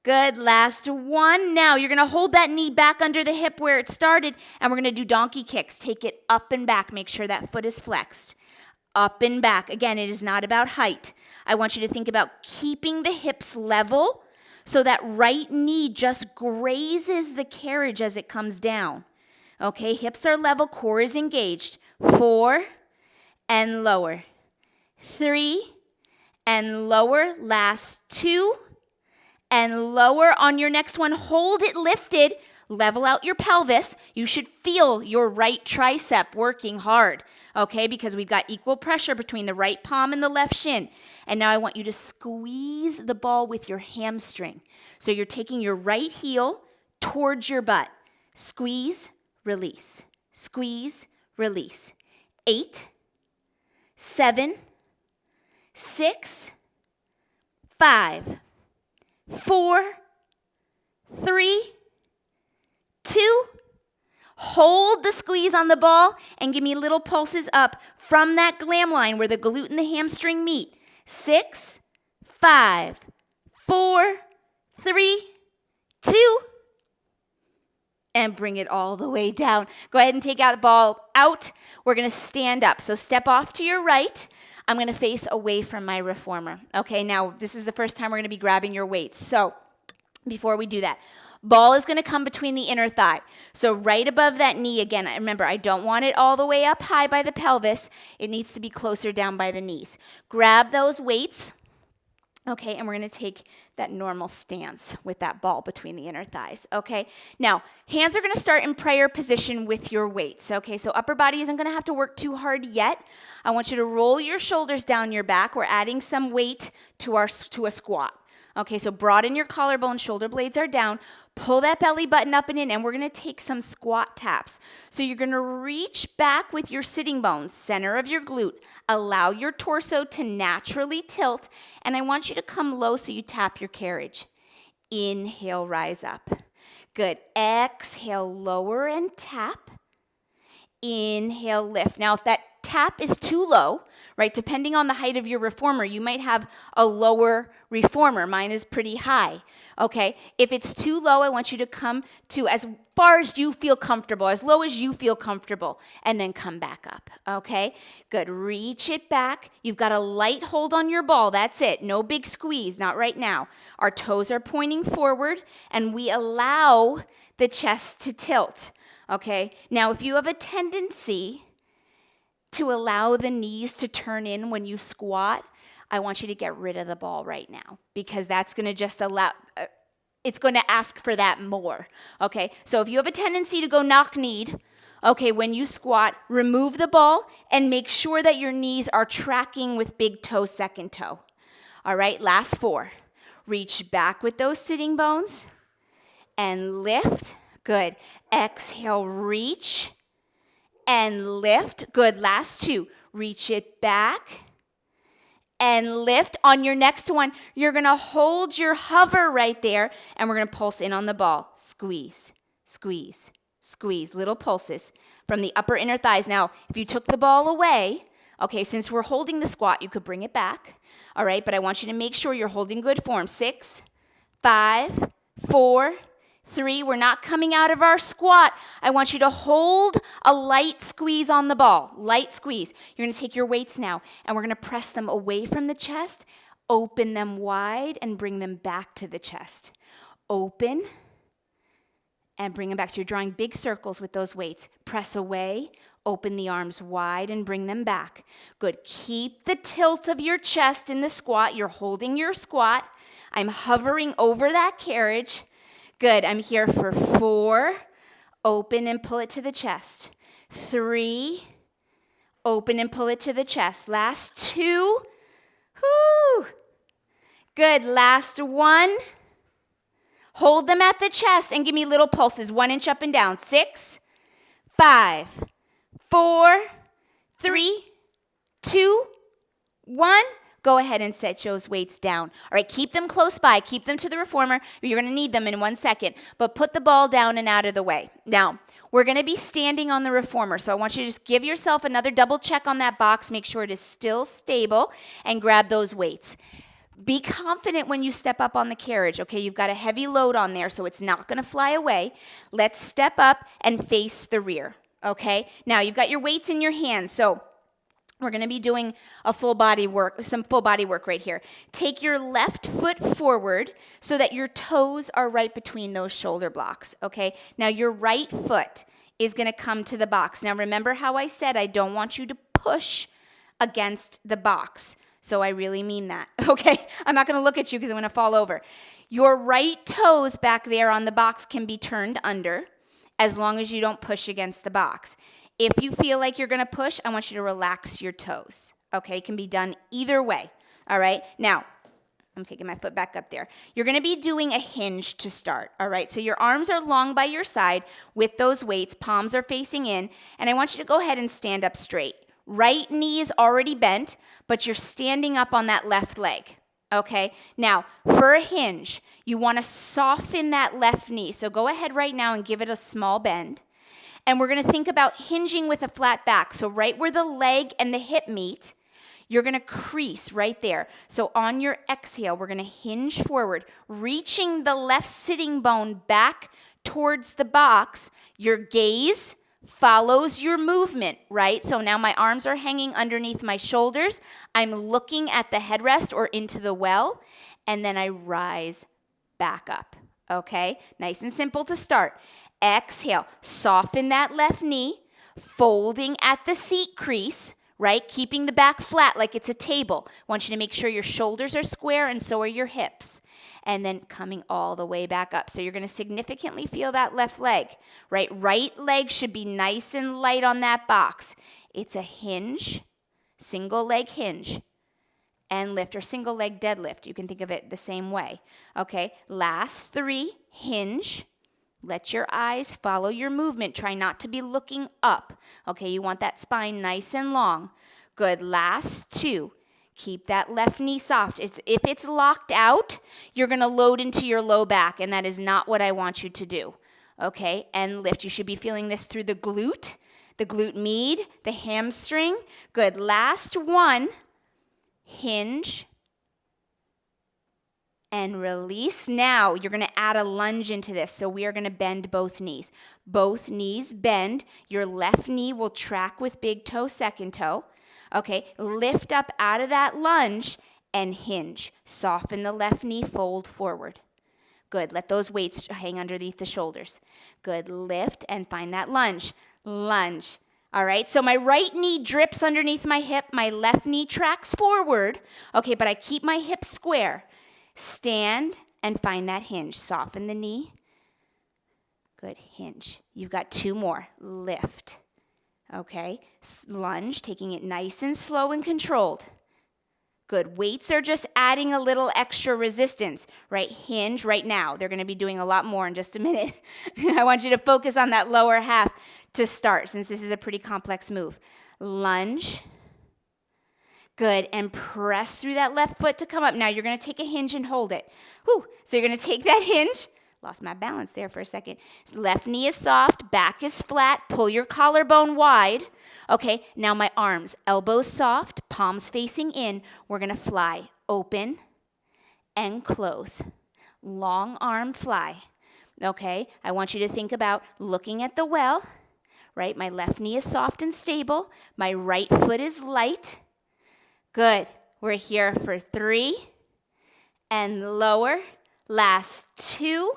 Good. Last 1. Now you're going to hold that knee back under the hip where it started, and we're going to do donkey kicks. Take it up and back. Make sure that foot is flexed. Up and back. Again, it is not about height. I want you to think about keeping the hips level so that right knee just grazes the carriage as it comes down. Okay, hips are level, core is engaged. 4 and lower. 3 and lower. Last 2 and lower. On your next one, hold it lifted. Level out your pelvis. You should feel your right tricep working hard, okay? Because we've got equal pressure between the right palm and the left shin. And now I want you to squeeze the ball with your hamstring. So you're taking your right heel towards your butt. Squeeze, release. Squeeze, release. 8, 7, 6, 5, 4, 3, 2, hold the squeeze on the ball and give me little pulses up from that glam line where the glute and the hamstring meet. 6, 5, 4, 3, 2, and bring it all the way down. Go ahead and take out the ball out. We're going to stand up. So step off to your right. I'm going to face away from my reformer. Okay, now this is the first time we're going to be grabbing your weights. So before we do that, ball is going to come between the inner thigh. So right above that knee, again, remember, I don't want it all the way up high by the pelvis. It needs to be closer down by the knees. Grab those weights. Okay, and we're going to take that normal stance with that ball between the inner thighs, okay? Now, hands are going to start in prayer position with your weights, okay? So upper body isn't going to have to work too hard yet. I want you to roll your shoulders down your back. We're adding some weight to a squat. Okay, so broaden your collarbone, shoulder blades are down. Pull that belly button up and in, and we're going to take some squat taps. So you're going to reach back with your sitting bones, center of your glute. Allow your torso to naturally tilt, and I want you to come low so you tap your carriage. Inhale, rise up. Good. Exhale, lower and tap. Inhale, lift. Now, if that tap is too low, right, depending on the height of your reformer, you might have a lower reformer. Mine is pretty high, okay? If it's too low, I want you to come to as far as you feel comfortable, as low as you feel comfortable, and then come back up, okay? Good. Reach it back. You've got a light hold on your ball. That's it. No big squeeze, not right now. Our toes are pointing forward, and we allow the chest to tilt, okay? Now, if you have a tendency to allow the knees to turn in when you squat, I want you to get rid of the ball right now, because that's going to just allow, it's going to ask for that more, okay? So if you have a tendency to go knock-kneed, okay, when you squat, remove the ball and make sure that your knees are tracking with big toe, second toe. All right, last 4. Reach back with those sitting bones and lift. Good. Exhale, reach and lift. Good. Last 2. Reach it back and lift. On your next one, you're going to hold your hover right there, and we're going to pulse in on the ball. Squeeze, squeeze, squeeze. Little pulses from the upper inner thighs. Now, if you took the ball away, okay, since we're holding the squat, you could bring it back. All right, but I want you to make sure you're holding good form. 6, 5, 4, 3, we're not coming out of our squat. I want you to hold a light squeeze on the ball. Light squeeze. You're going to take your weights now, and we're going to press them away from the chest, open them wide, and bring them back to the chest. Open, and bring them back. So you're drawing big circles with those weights. Press away, open the arms wide, and bring them back. Good. Keep the tilt of your chest in the squat. You're holding your squat. I'm hovering over that carriage. Good. I'm here for 4. Open and pull it to the chest. 3. Open and pull it to the chest. Last 2. Whoo. Good. Last 1. Hold them at the chest and give me little pulses. 1 inch up and down. 6, 5, 4, 3, 2, 1. go ahead and set those weights down. All right, keep them close by. Keep them to the reformer. You're going to need them in 1 second. But put the ball down and out of the way. Now, we're going to be standing on the reformer. So I want you to just give yourself another double check on that box. Make sure it is still stable and grab those weights. Be confident when you step up on the carriage. Okay, you've got a heavy load on there, so it's not going to fly away. Let's step up and face the rear. Okay, now you've got your weights in your hands. So we're going to be doing some full body work right here. Take your left foot forward so that your toes are right between those shoulder blocks. Okay, now your right foot is going to come to the box. Now remember how I said I don't want you to push against the box. So I really mean that, okay? I'm not going to look at you because I'm going to fall over. Your right toes back there on the box can be turned under as long as you don't push against the box. If you feel like you're going to push, I want you to relax your toes, okay? It can be done either way, all right? Now, I'm taking my foot back up there. You're going to be doing a hinge to start, all right? So your arms are long by your side with those weights. Palms are facing in, and I want you to go ahead and stand up straight. Right knee is already bent, but you're standing up on that left leg, okay? Now, for a hinge, you want to soften that left knee. So go ahead right now and give it a small bend. And we're going to think about hinging with a flat back. So right where the leg and the hip meet, you're going to crease right there. So on your exhale, we're going to hinge forward, reaching the left sitting bone back towards the box. Your gaze follows your movement, right? So now my arms are hanging underneath my shoulders. I'm looking at the headrest or into the well, and then I rise back up, okay? Nice and simple to start. Exhale, soften that left knee, folding at the seat crease, right? Keeping the back flat like it's a table. I want you to make sure your shoulders are square and so are your hips. And then coming all the way back up. So you're going to significantly feel that left leg, right? Right leg should be nice and light on that box. It's a hinge, single leg hinge, and lift, or single leg deadlift. You can think of it the same way. Okay, last 3, hinge. Let your eyes follow your movement. Try not to be looking up. Okay, you want that spine nice and long. Good, last 2. Keep that left knee soft. If it's locked out, you're going to load into your low back, and that is not what I want you to do. Okay, and lift. You should be feeling this through the glute med, the hamstring. Good, last 1. Hinge and release. Now you're going to add a lunge into this. So we are going to bend both knees. Both knees bend. Your left knee will track with big toe, second toe. Okay, lift up out of that lunge and hinge. Soften the left knee, fold forward. Good, let those weights hang underneath the shoulders. Good, lift and find that lunge. Lunge. All right, so my right knee drips underneath my hip. My left knee tracks forward. Okay, but I keep my hips square. Stand and find that hinge. Soften the knee. Good, hinge. You've got 2 more. Lift. Okay, lunge, taking it nice and slow and controlled. Good, weights are just adding a little extra resistance, right? Hinge right now. They're going to be doing a lot more in just a minute. I want you to focus on that lower half to start, since this is a pretty complex move. Lunge. Good, and press through that left foot to come up. Now you're going to take a hinge and hold it. Whew. So you're going to take that hinge. Lost my balance there for a second. Left knee is soft, back is flat. Pull your collarbone wide. Okay, now my arms, elbows soft, palms facing in. We're going to fly open and close. Long arm fly. Okay, I want you to think about looking at the well, right? My left knee is soft and stable. My right foot is light. Good. We're here for 3 and lower. Last 2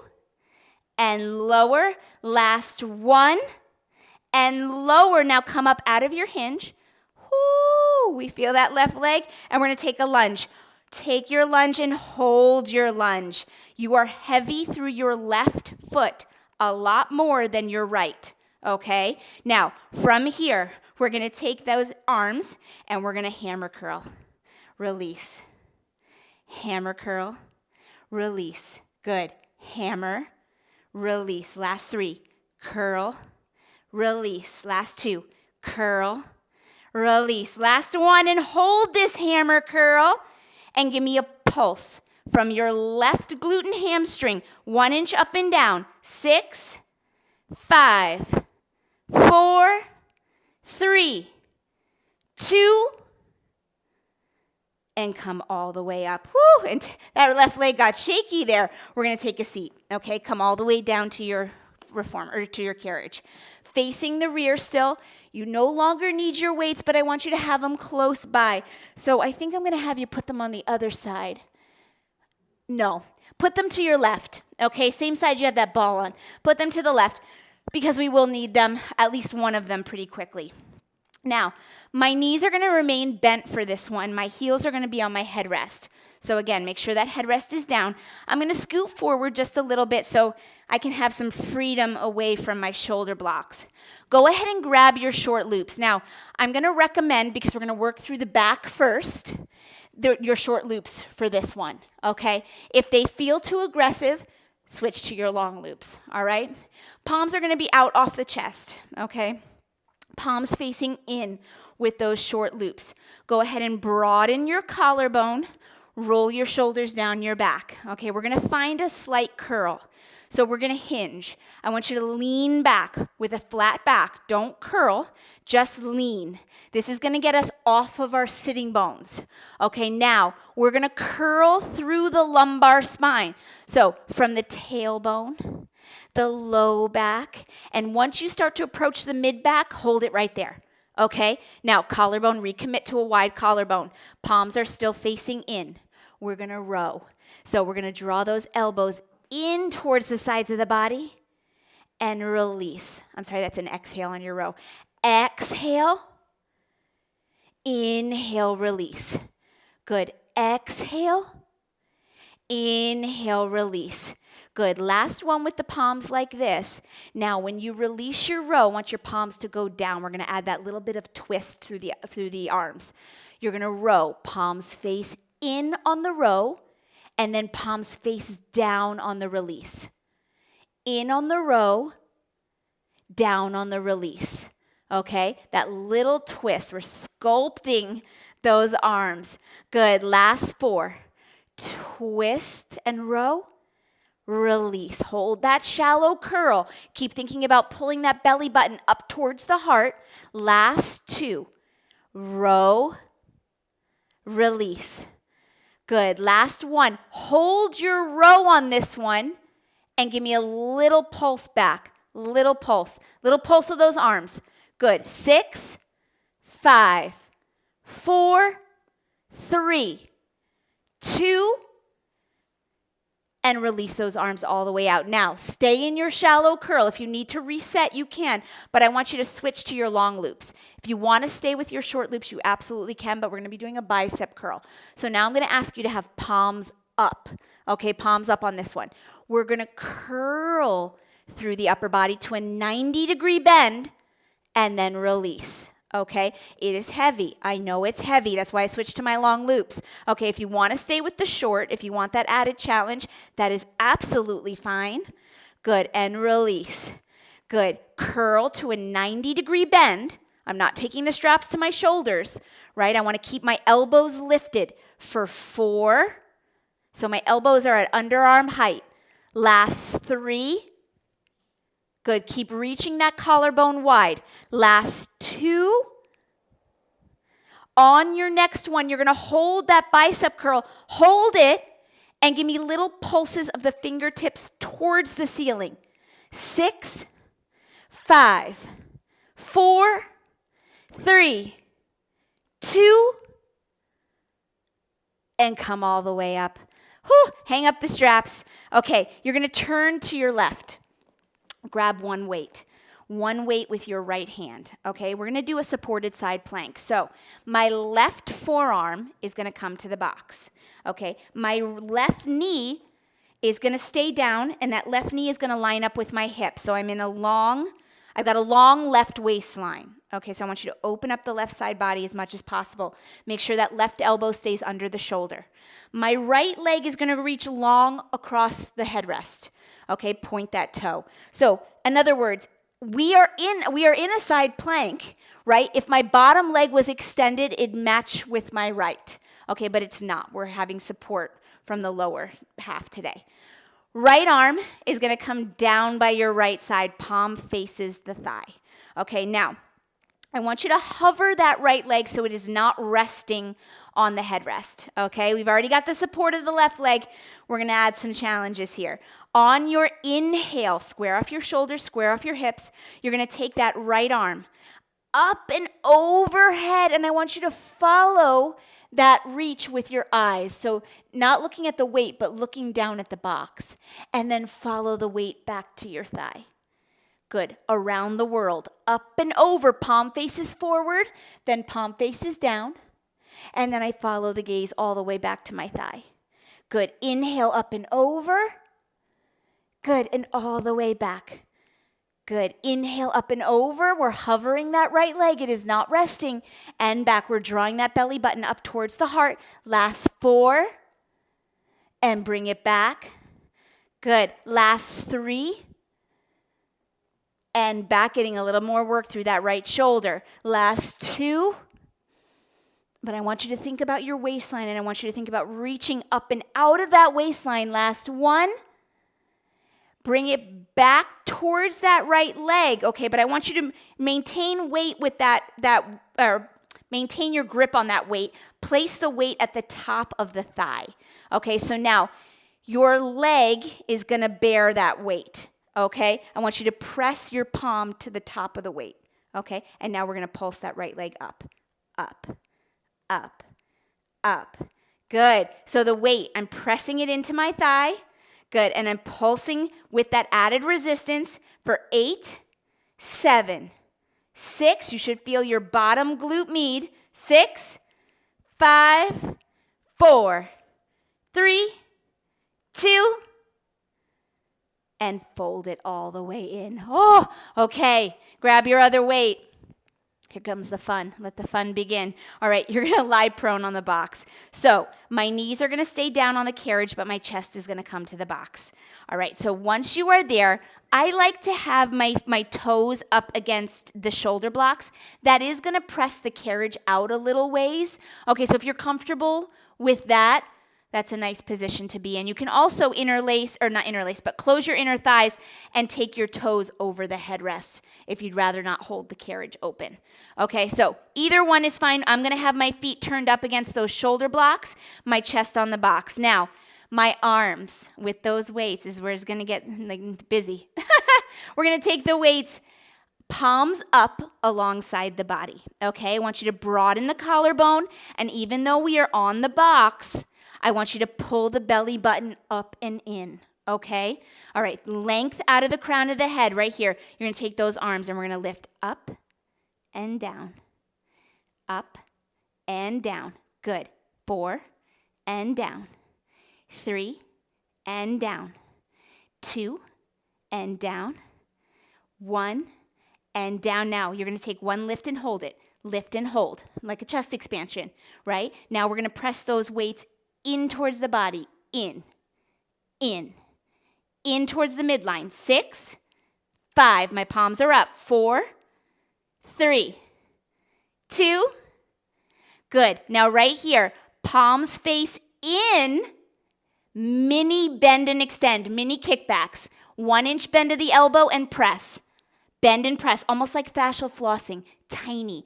and lower. Last 1 and lower. Now come up out of your hinge. Woo, we feel that left leg, and we're going to take a lunge. Take your lunge and hold your lunge. You are heavy through your left foot a lot more than your right, okay? Now, from here, we're going to take those arms and we're going to hammer curl. Release. Hammer curl. Release. Good. Hammer. Release. Last 3. Curl. Release. Last 2. Curl. Release. Last 1, and hold this hammer curl. and give me a pulse from your left glute and hamstring, 1 inch up and down. 6, 5, 4, 3, 2, and come all the way up. Woo! And that left leg got shaky there. We're going to take a seat. Okay, come all the way down to your reformer, or to your carriage. Facing the rear still. You no longer need your weights, but I want you to have them close by. So I think I'm going to have you put them on the other side. No, put them to your left. Okay, same side you have that ball on. Put them to the left because we will need them, at least one of them, pretty quickly. Now, my knees are going to remain bent for this one. My heels are going to be on my headrest. So again, make sure that headrest is down. I'm going to scoot forward just a little bit so I can have some freedom away from my shoulder blocks. Go ahead and grab your short loops. Now, I'm going to recommend, because we're going to work through the back first, your short loops for this one, okay? If they feel too aggressive, switch to your long loops, all right? Palms are going to be out off the chest, okay? Palms facing in with those short loops. Go ahead and broaden your collarbone. Roll your shoulders down your back. Okay, we're going to find a slight curl. So we're going to hinge. I want you to lean back with a flat back. Don't curl, just lean. This is going to get us off of our sitting bones. Okay, now we're going to curl through the lumbar spine. So from the tailbone, the low back, and once you start to approach the mid back, hold it right there. Okay, now collarbone, recommit to a wide collarbone. Palms are still facing in. We're going to row. So we're going to draw those elbows in towards the sides of the body and release. I'm sorry, that's an exhale on your row. Exhale, inhale, release. Good. Exhale, inhale, release. Good. Last one with the palms like this. Now, when you release your row, I want your palms to go down. We're going to add that little bit of twist through the arms. You're going to row. Palms face in on the row, and then palms face down on the release. In on the row, down on the release. Okay? That little twist. We're sculpting those arms. Good. Last 4. Twist and row. Release. Hold that shallow curl. Keep thinking about pulling that belly button up towards the heart. Last 2. Row. Release. Good. Last 1. Hold your row on this one and give me a little pulse back. Little pulse. Little pulse of those arms. Good. 6, 5, 4, 3, 2, and release those arms all the way out. Now, stay in your shallow curl. If you need to reset, you can, but I want you to switch to your long loops. If you want to stay with your short loops, you absolutely can, but we're going to be doing a bicep curl. So now I'm going to ask you to have palms up. Okay, palms up on this one. We're going to curl through the upper body to a 90-degree bend and then release. Okay, it is heavy. I know it's heavy. That's why I switched to my long loops. Okay, if you want to stay with the short, if you want that added challenge, that is absolutely fine. Good, and release. Good, curl to a 90-degree bend. I'm not taking the straps to my shoulders, right? I want to keep my elbows lifted for 4. So my elbows are at underarm height. Last 3. Good. Keep reaching that collarbone wide. Last 2. On your next one, you're going to hold that bicep curl. Hold it and give me little pulses of the fingertips towards the ceiling. 6, 5, 4, 3, 2, and come all the way up. Whew, hang up the straps. Okay, you're going to turn to your left. Grab one weight with your right hand, okay? We're going to do a supported side plank. So my left forearm is going to come to the box, okay? My left knee is going to stay down, and that left knee is going to line up with my hip. So I've got a long left waistline, okay? So I want you to open up the left side body as much as possible. Make sure that left elbow stays under the shoulder. My right leg is going to reach long across the headrest. Okay, point that toe. So, in other words, we are in a side plank, right? If my bottom leg was extended, it'd match with my right. okay, but it's not. We're having support from the lower half today. Right arm is going to come down by your right side, palm faces the thigh. Okay, now I want you to hover that right leg so it is not resting on the headrest. Okay, we've already got the support of the left leg. We're going to add some challenges here. On your inhale, square off your shoulders, square off your hips. You're going to take that right arm up and overhead, and I want you to follow that reach with your eyes. So not looking at the weight, but looking down at the box. And then follow the weight back to your thigh. Good. Around the world. Up and over. Palm faces forward. Then palm faces down. And then I follow the gaze all the way back to my thigh. Good. Inhale up and over. Good. And all the way back. Good. Inhale up and over. We're hovering that right leg. It is not resting. And back. We're drawing that belly button up towards the heart. Last 4. And bring it back. Good. Last 3. And back, getting a little more work through that right shoulder. Last 2. But I want you to think about your waistline, and I want you to think about reaching up and out of that waistline. Last 1. Bring it back towards that right leg, okay? But I want you to maintain weight with or maintain your grip on that weight. Place the weight at the top of the thigh, okay? So now your leg is going to bear that weight, okay? I want you to press your palm to the top of the weight, okay? And now we're going to pulse that right leg up, up, up, up. Good. So the weight, I'm pressing it into my thigh. Good, and I'm pulsing with that added resistance for 8, 7, 6. You should feel your bottom glute med. 6, 5, 4, 3, 2, and fold it all the way in. Oh, okay. Grab your other weight. Here comes the fun. Let the fun begin. All right, you're going to lie prone on the box. So my knees are going to stay down on the carriage, but my chest is going to come to the box. All right, so once you are there, I like to have my toes up against the shoulder blocks. That is going to press the carriage out a little ways. Okay, so if you're comfortable with that, that's a nice position to be in. You can also but close your inner thighs and take your toes over the headrest if you'd rather not hold the carriage open. Okay, so either one is fine. I'm going to have my feet turned up against those shoulder blocks, my chest on the box. Now, my arms with those weights is where it's going to get busy. We're going to take the weights palms up alongside the body. Okay, I want you to broaden the collarbone, and even though we are on the box, I want you to pull the belly button up and in, okay? All right, length out of the crown of the head right here. You're going to take those arms and we're going to lift up and down, up and down. Good. 4 and down, 3 and down, 2 and down, 1 and down. Now you're going to take one lift and hold it. Lift and hold, like a chest expansion, right? Now we're going to press those weights in towards the body, in towards the midline. 6, 5, my palms are up. 4, 3, 2, good. Now right here, palms face in, mini bend and extend, mini kickbacks. 1-inch bend of the elbow and press. Bend and press, almost like fascial flossing. Tiny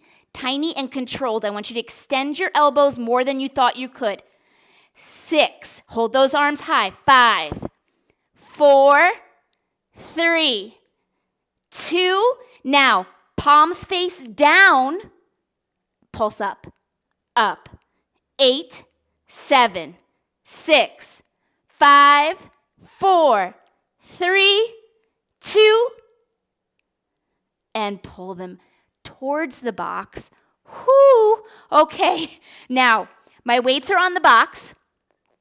and controlled. I want you to extend your elbows more than you thought you could. 6, hold those arms high. 5, 4, 3, 2. Now, palms face down, pulse up, up. 8, 7, 6, 5, 4, 3, 2, and pull them towards the box. Whoo! Okay, now my weights are on the box.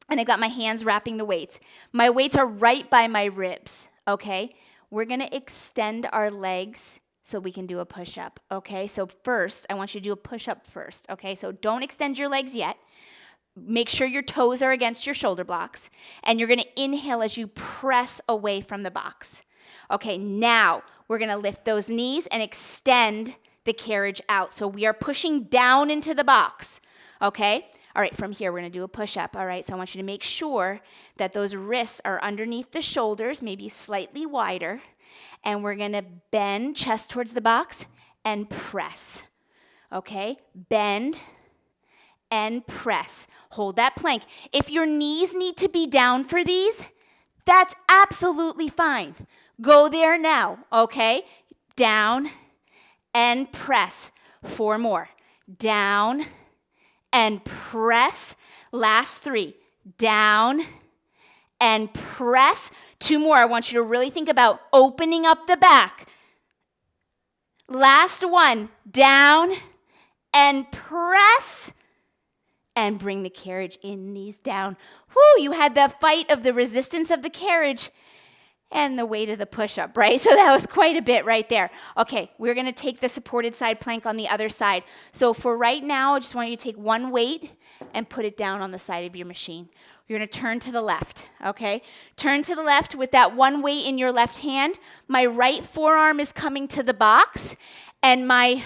And I've got my hands wrapping the weights. My weights are right by my ribs, okay? We're going to extend our legs so we can do a push-up, okay? So first, I want you to do a push-up first, okay? So don't extend your legs yet. Make sure your toes are against your shoulder blocks. And you're going to inhale as you press away from the box. Okay, now we're going to lift those knees and extend the carriage out. So we are pushing down into the box, okay? All right, from here, we're going to do a push-up. All right, so I want you to make sure that those wrists are underneath the shoulders, maybe slightly wider. And we're going to bend chest towards the box and press. Okay, bend and press. Hold that plank. If your knees need to be down for these, that's absolutely fine. Go there now, okay? Down and press. 4 more. Down and press. Last 3. Down and press. 2 more. I want you to really think about opening up the back. Last 1. Down and press. And bring the carriage in, knees down. Whoo, you had the fight of the resistance of the carriage and the weight of the push-up, right? So that was quite a bit right there. Okay, we're going to take the supported side plank on the other side. So for right now, I just want you to take one weight and put it down on the side of your machine. You're going to turn to the left, okay? Turn to the left with that one weight in your left hand. My right forearm is coming to the box, and my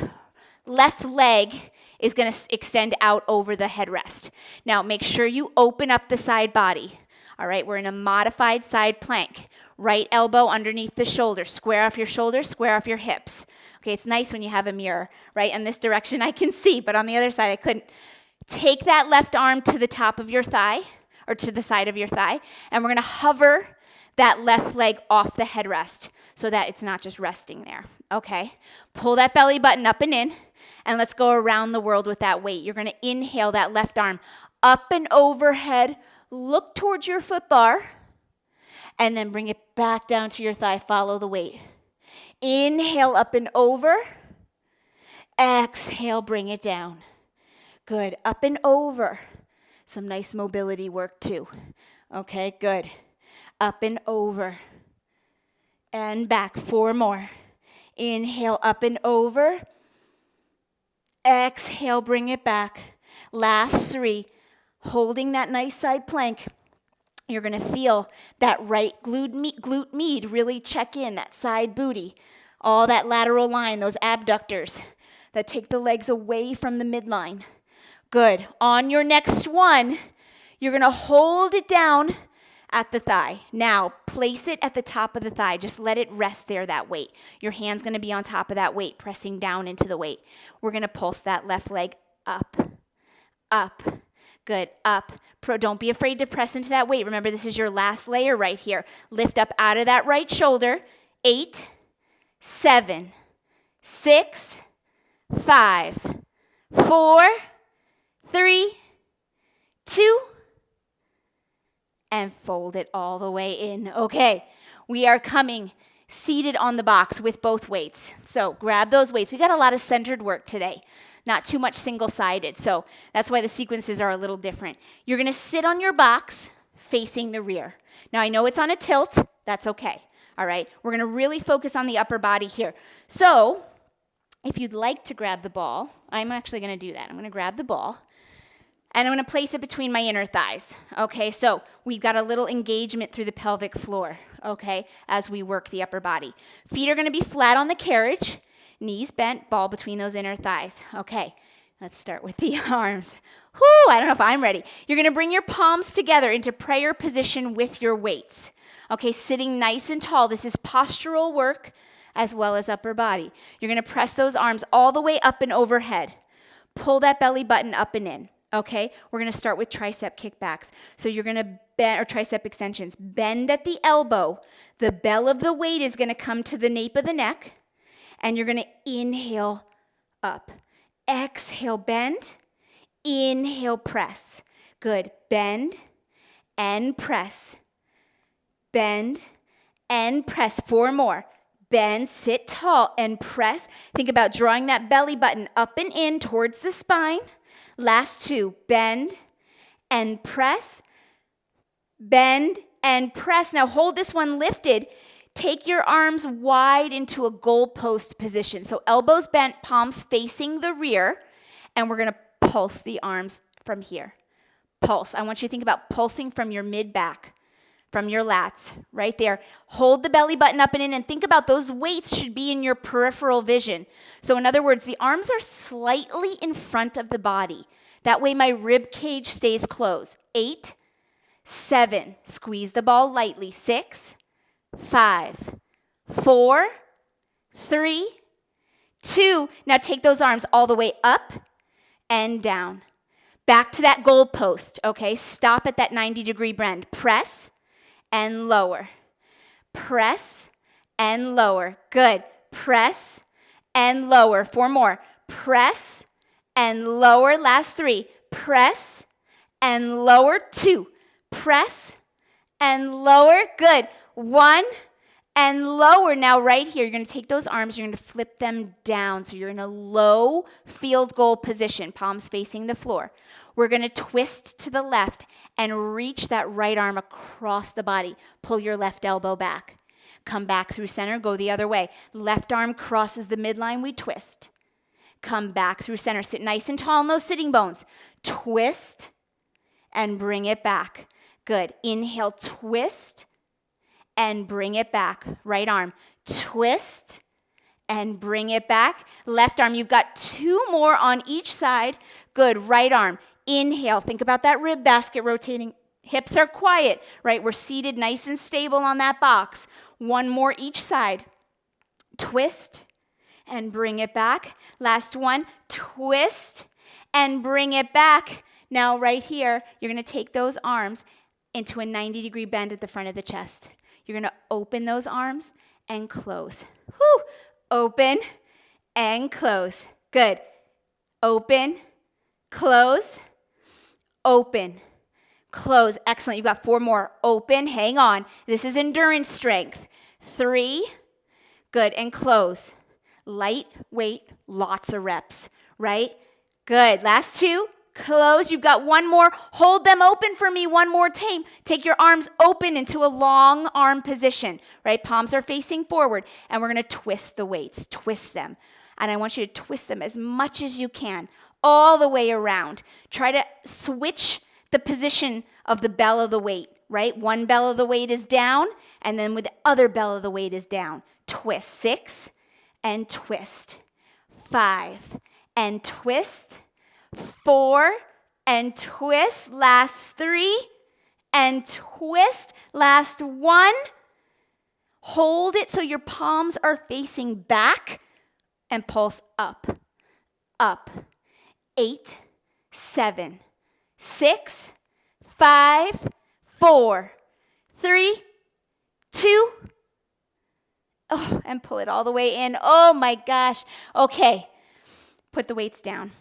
left leg is going to extend out over the headrest. Now, make sure you open up the side body. All right, we're in a modified side plank. Right elbow underneath the shoulder. Square off your shoulders, square off your hips. Okay, it's nice when you have a mirror, right? In this direction I can see, but on the other side I couldn't. Take that left arm to the top of your thigh, or to the side of your thigh, and we're going to hover that left leg off the headrest so that it's not just resting there, okay? Pull that belly button up and in, and let's go around the world with that weight. You're going to inhale that left arm up and overhead, look towards your foot bar, and then bring it back down to your thigh. Follow the weight. Inhale up and over. Exhale, bring it down. Good. Up and over. Some nice mobility work too. Okay, good. Up and over. And back. 4 more. Inhale up and over. Exhale, bring it back. Last 3. Holding that nice side plank. You're going to feel that right glute med really check in, that side booty, all that lateral line, those abductors that take the legs away from the midline. Good. On your next one, you're going to hold it down at the thigh. Now, place it at the top of the thigh. Just let it rest there, that weight. Your hand's going to be on top of that weight, pressing down into the weight. We're going to pulse that left leg up, up. Good. Up. Don't be afraid to press into that weight. Remember, this is your last layer right here. Lift up out of that right shoulder. 8, 7, 6, 5, 4, 3, 2, and fold it all the way in. Okay, we are coming seated on the box with both weights. So grab those weights. We got a lot of centered work today. Not too much single-sided, so that's why the sequences are a little different. You're going to sit on your box facing the rear. Now, I know it's on a tilt. That's okay, all right? We're going to really focus on the upper body here. So if you'd like to grab the ball, I'm actually going to do that. I'm going to grab the ball, and I'm going to place it between my inner thighs, okay? So we've got a little engagement through the pelvic floor, okay, as we work the upper body. Feet are going to be flat on the carriage. Knees bent, ball between those inner thighs. Okay, let's start with the arms. Whoo, I don't know if I'm ready. You're going to bring your palms together into prayer position with your weights. Okay, sitting nice and tall. This is postural work as well as upper body. You're going to press those arms all the way up and overhead. Pull that belly button up and in. Okay, we're going to start with tricep kickbacks. So you're going to bend, or tricep extensions. Bend at the elbow. The bell of the weight is going to come to the nape of the neck. And you're going to inhale up. Exhale, bend. Inhale, press. Good. Bend and press. Bend and press. 4 more. Bend, sit tall, and press. Think about drawing that belly button up and in towards the spine. Last 2. Bend and press. Bend and press. Now hold this one lifted. Take your arms wide into a goalpost position. So elbows bent, palms facing the rear, and we're going to pulse the arms from here. Pulse. I want you to think about pulsing from your mid-back, from your lats, right there. Hold the belly button up and in, and think about those weights should be in your peripheral vision. So in other words, the arms are slightly in front of the body. That way my rib cage stays closed. 8, 7, squeeze the ball lightly. 6, 5, 4, 3, 2. Now take those arms all the way up and down. Back to that goal post, okay? Stop at that 90-degree bend. Press and lower. Press and lower. Good. Press and lower. 4 more. Press and lower. Last 3. Press and lower. 2. Press and lower. Good. 1 and lower. Now right here, you're going to take those arms, you're going to flip them down. So you're in a low field goal position, palms facing the floor. We're going to twist to the left and reach that right arm across the body. Pull your left elbow back. Come back through center, go the other way. Left arm crosses the midline, we twist. Come back through center, sit nice and tall in those sitting bones. Twist and bring it back. Good. Inhale, twist and bring it back. Right arm, twist and bring it back. Left arm, you've got 2 more on each side. Good. Right arm, inhale. Think about that rib basket rotating. Hips are quiet, right? We're seated nice and stable on that box. 1 more each side. Twist and bring it back. Last one, twist and bring it back. Now right here, you're going to take those arms into a 90-degree bend at the front of the chest. You're going to open those arms and close. Whew. Open and close. Good. Open, close, open, close. Excellent. You've got 4 more. Open, hang on. This is endurance strength. 3, good, and close. Light weight, lots of reps, right? Good. Last 2, close. You've got 1 more. Hold them open for me 1 more time. Take your arms open into a long arm position, right? Palms are facing forward, and we're going to twist the weights. Twist them. And I want you to twist them as much as you can, all the way around. Try to switch the position of the bell of the weight, right? One bell of the weight is down, and then with the other bell of the weight is down. Twist. 6, and twist. 5, and twist. 4, and twist. Last 3, and twist. Last 1. Hold it so your palms are facing back and pulse up, up. 8, 7, 6, 5, 4, 3, 2. Oh, and pull it all the way in. Oh my gosh. Okay, put the weights down.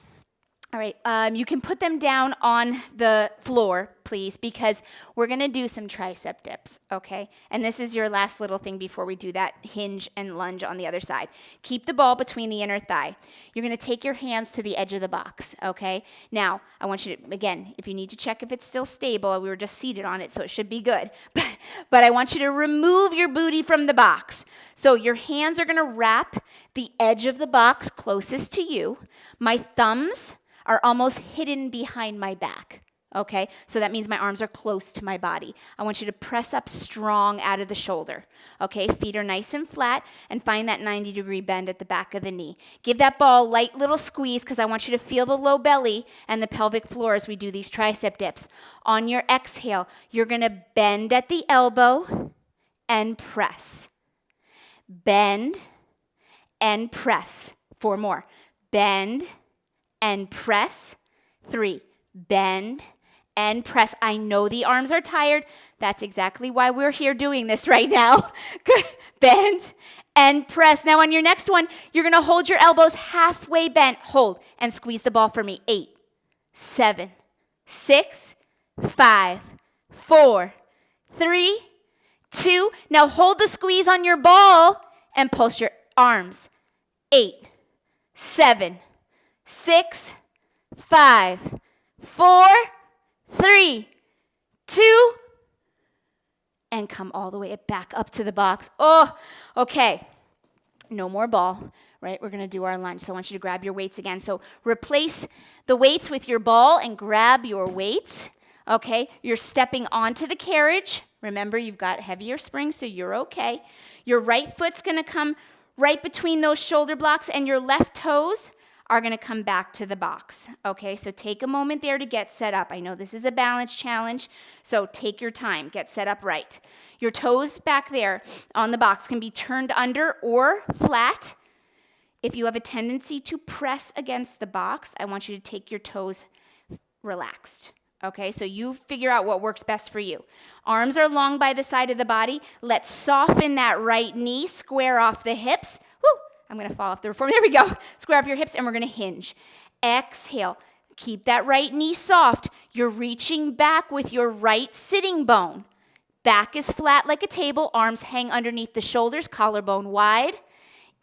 All right, you can put them down on the floor, please, because we're going to do some tricep dips, okay? And this is your last little thing before we do that hinge and lunge on the other side. Keep the ball between the inner thigh. You're going to take your hands to the edge of the box, okay? Now, I want you to, again, if you need to check if it's still stable, we were just seated on it, so it should be good. But I want you to remove your booty from the box. So your hands are going to wrap the edge of the box closest to you. My thumbs are almost hidden behind my back, okay? So that means my arms are close to my body. I want you to press up strong out of the shoulder, okay? Feet are nice and flat, and find that 90-degree bend at the back of the knee. Give that ball a light little squeeze because I want you to feel the low belly and the pelvic floor as we do these tricep dips. On your exhale, you're gonna bend at the elbow and press. Bend and press. 4 more. Bend and press. 3, bend and press. I know the arms are tired. That's exactly why we're here doing this right now. Good. Bend and press. Now on your next one, you're going to hold your elbows halfway bent. Hold and squeeze the ball for me. 8, 7, 6, 5, 4, 3, 2. Now hold the squeeze on your ball and pulse your arms. 8, 7, 6, 5, 4, 3, 2, and come all the way back up to the box. Oh, okay. No more ball, right? We're going to do our lunge. So I want you to grab your weights again. So replace the weights with your ball and grab your weights, okay? You're stepping onto the carriage. Remember, you've got heavier springs, so you're okay. Your right foot's going to come right between those shoulder blocks, and your left toes are going to come back to the box. Okay, so take a moment there to get set up. I know this is a balance challenge, so take your time. Get set up right. Your toes back there on the box can be turned under or flat. If you have a tendency to press against the box, I want you to take your toes relaxed. Okay, so you figure out what works best for you. Arms are long by the side of the body. Let's soften that right knee, square off the hips. Woo! I'm going to fall off the reform. There we go. Square off your hips, and we're going to hinge. Exhale. Keep that right knee soft. You're reaching back with your right sitting bone. Back is flat like a table. Arms hang underneath the shoulders, collarbone wide.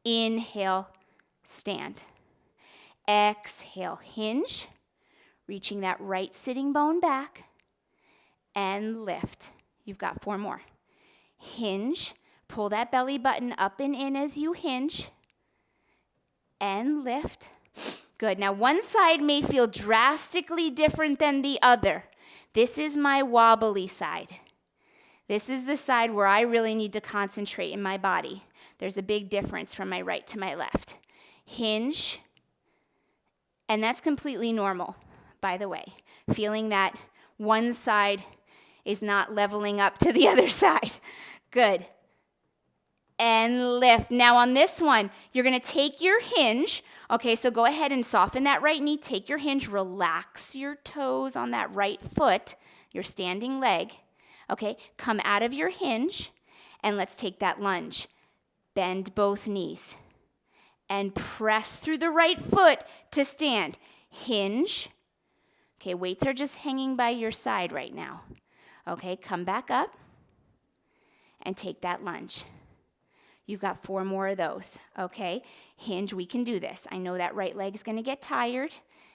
Inhale, stand. Exhale, hinge. Reaching that right sitting bone back, and lift. You've got 4 more. Hinge, pull that belly button up and in as you hinge, and lift. Good. Now, one side may feel drastically different than the other. This is my wobbly side. This is the side where I really need to concentrate in my body. There's a big difference from my right to my left. Hinge, and that's completely normal. By the way, feeling that one side is not leveling up to the other side. Good. And lift. Now on this one, you're going to take your hinge. Okay, so go ahead and soften that right knee. Take your hinge. Relax your toes on that right foot, your standing leg. Okay, come out of your hinge, and let's take that lunge. Bend both knees. And press through the right foot to stand. Hinge. Okay, weights are just hanging by your side right now. Okay, come back up and take that lunge. You've got 4 more of those. Okay, hinge, we can do this. I know that right leg is going to get tired,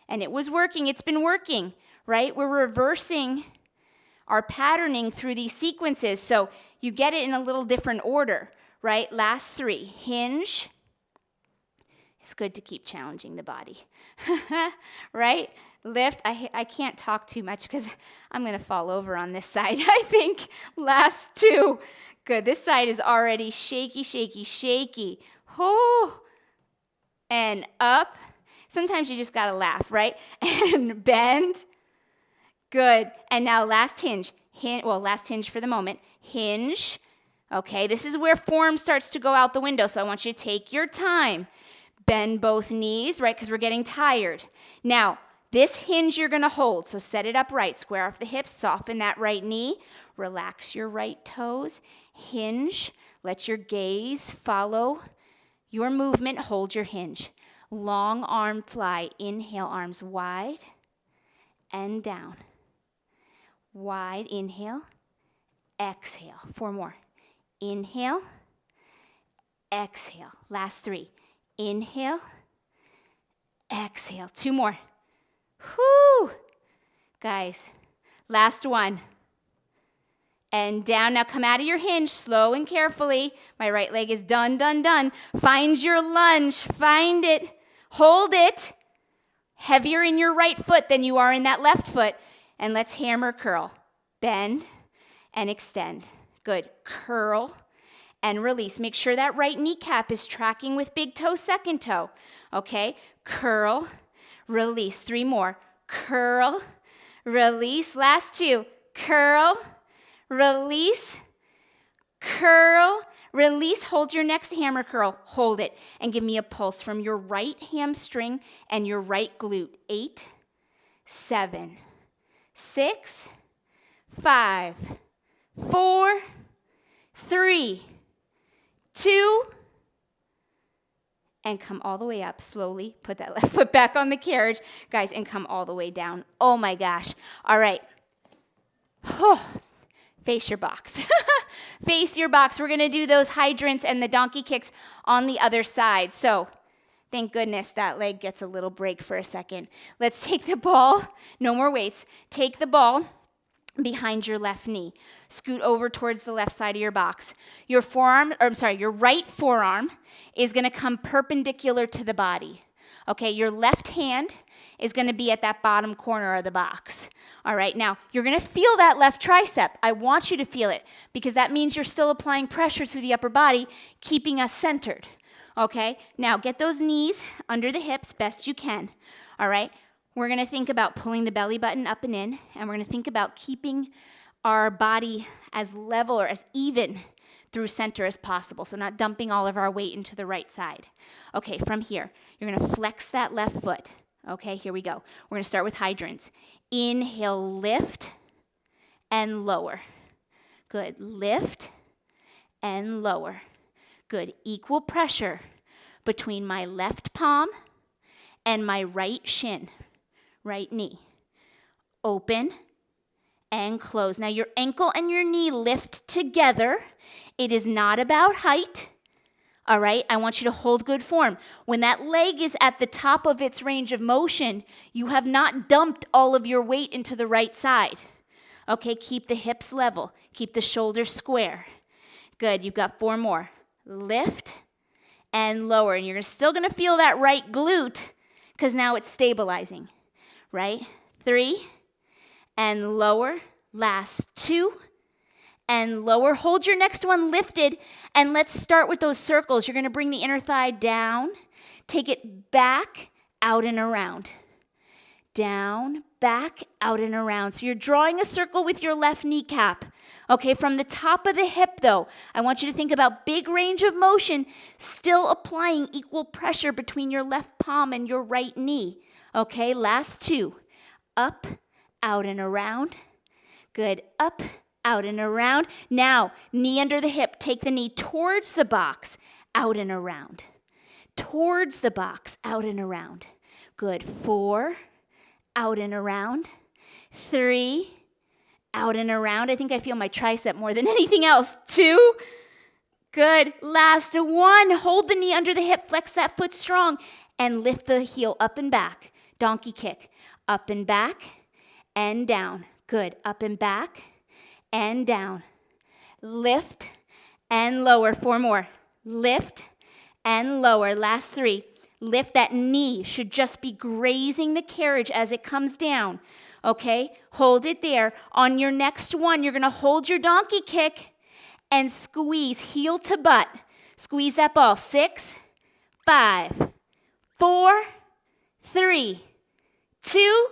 and it was working. It's been working, right? We're reversing our patterning through these sequences, so you get it in a little different order, right? Last 3. Hinge. It's good to keep challenging the body, right? Lift. I can't talk too much because I'm going to fall over on this side, I think. Last 2. Good. This side is already shaky, shaky, shaky. Oh. And up. Sometimes you just got to laugh, right? And bend. Good. And now last hinge. Last hinge for the moment. Hinge. Okay, this is where form starts to go out the window, so I want you to take your time. Bend both knees, right, because we're getting tired. Now, this hinge you're going to hold, so set it up right. Square off the hips, soften that right knee. Relax your right toes. Hinge. Let your gaze follow your movement. Hold your hinge. Long arm fly. Inhale, arms wide and down. Wide, inhale. Exhale. 4 more. Inhale. Exhale. Last 3. Inhale, exhale. 2 more. Whoo! Guys, last one. And down. Now come out of your hinge, slow and carefully. My right leg is done, done, done. Find your lunge. Find it. Hold it. Heavier in your right foot than you are in that left foot. And let's hammer curl. Bend and extend. Good. Curl. And release. Make sure that right kneecap is tracking with big toe, second toe. Okay? Curl, release. 3 more. Curl, release. Last 2. Curl, release, curl, release. Hold your next hammer curl. Hold it. And give me a pulse from your right hamstring and your right glute. 8, 7, 6, 5, 4, 3, 2, and come all the way up slowly. Put that left foot back on the carriage, guys, and come all the way down. Oh my gosh. All right. Face your box. Face your box. We're going to do those hydrants and the donkey kicks on the other side. So thank goodness that leg gets a little break for a second. Let's take the ball. No more weights. Take the ball behind your left knee. Scoot over towards the left side of your box. Your right forearm is going to come perpendicular to the body. Okay, your left hand is going to be at that bottom corner of the box. All right, now you're going to feel that left tricep. I want you to feel it because that means you're still applying pressure through the upper body, keeping us centered. Okay, now get those knees under the hips best you can. All right, we're gonna think about pulling the belly button up and in, and we're gonna think about keeping our body as level or as even through center as possible, so not dumping all of our weight into the right side. Okay, from here, you're gonna flex that left foot. Okay, here we go. We're gonna start with hydrants. Inhale, lift, and lower. Good, lift and lower. Good, equal pressure between my left palm and my right shin, right knee. Open and close. Now your ankle and your knee lift together. It is not about height. All right, I want you to hold good form. When that leg is at the top of its range of motion, you have not dumped all of your weight into the right side. Okay, keep the hips level. Keep the shoulders square. Good, you've got 4 more. Lift and lower. And you're still gonna feel that right glute because now it's stabilizing, right? 3 and lower. Last 2 and lower. Hold your next one lifted, and let's start with those circles. You're gonna bring the inner thigh down, take it back, out and around. Down, back, out and around. So you're drawing a circle with your left kneecap. Okay, from the top of the hip though, I want you to think about big range of motion, still applying equal pressure between your left palm and your right knee. Okay, last 2. Up, out and around. Good, up, out and around. Now, knee under the hip, take the knee towards the box, out and around. Towards the box, out and around. Good, 4, out and around. 3, out and around. I think I feel my tricep more than anything else. 2, good. Last 1, hold the knee under the hip, flex that foot strong, and lift the heel up and back. Donkey kick, up and back, and down. Good, up and back, and down. Lift and lower. 4 more. Lift and lower. Last 3. Lift. That knee should just be grazing the carriage as it comes down. Okay? Hold it there. On your next one, you're going to hold your donkey kick and squeeze heel to butt. Squeeze that ball. 6, 5, 4, 3, 2.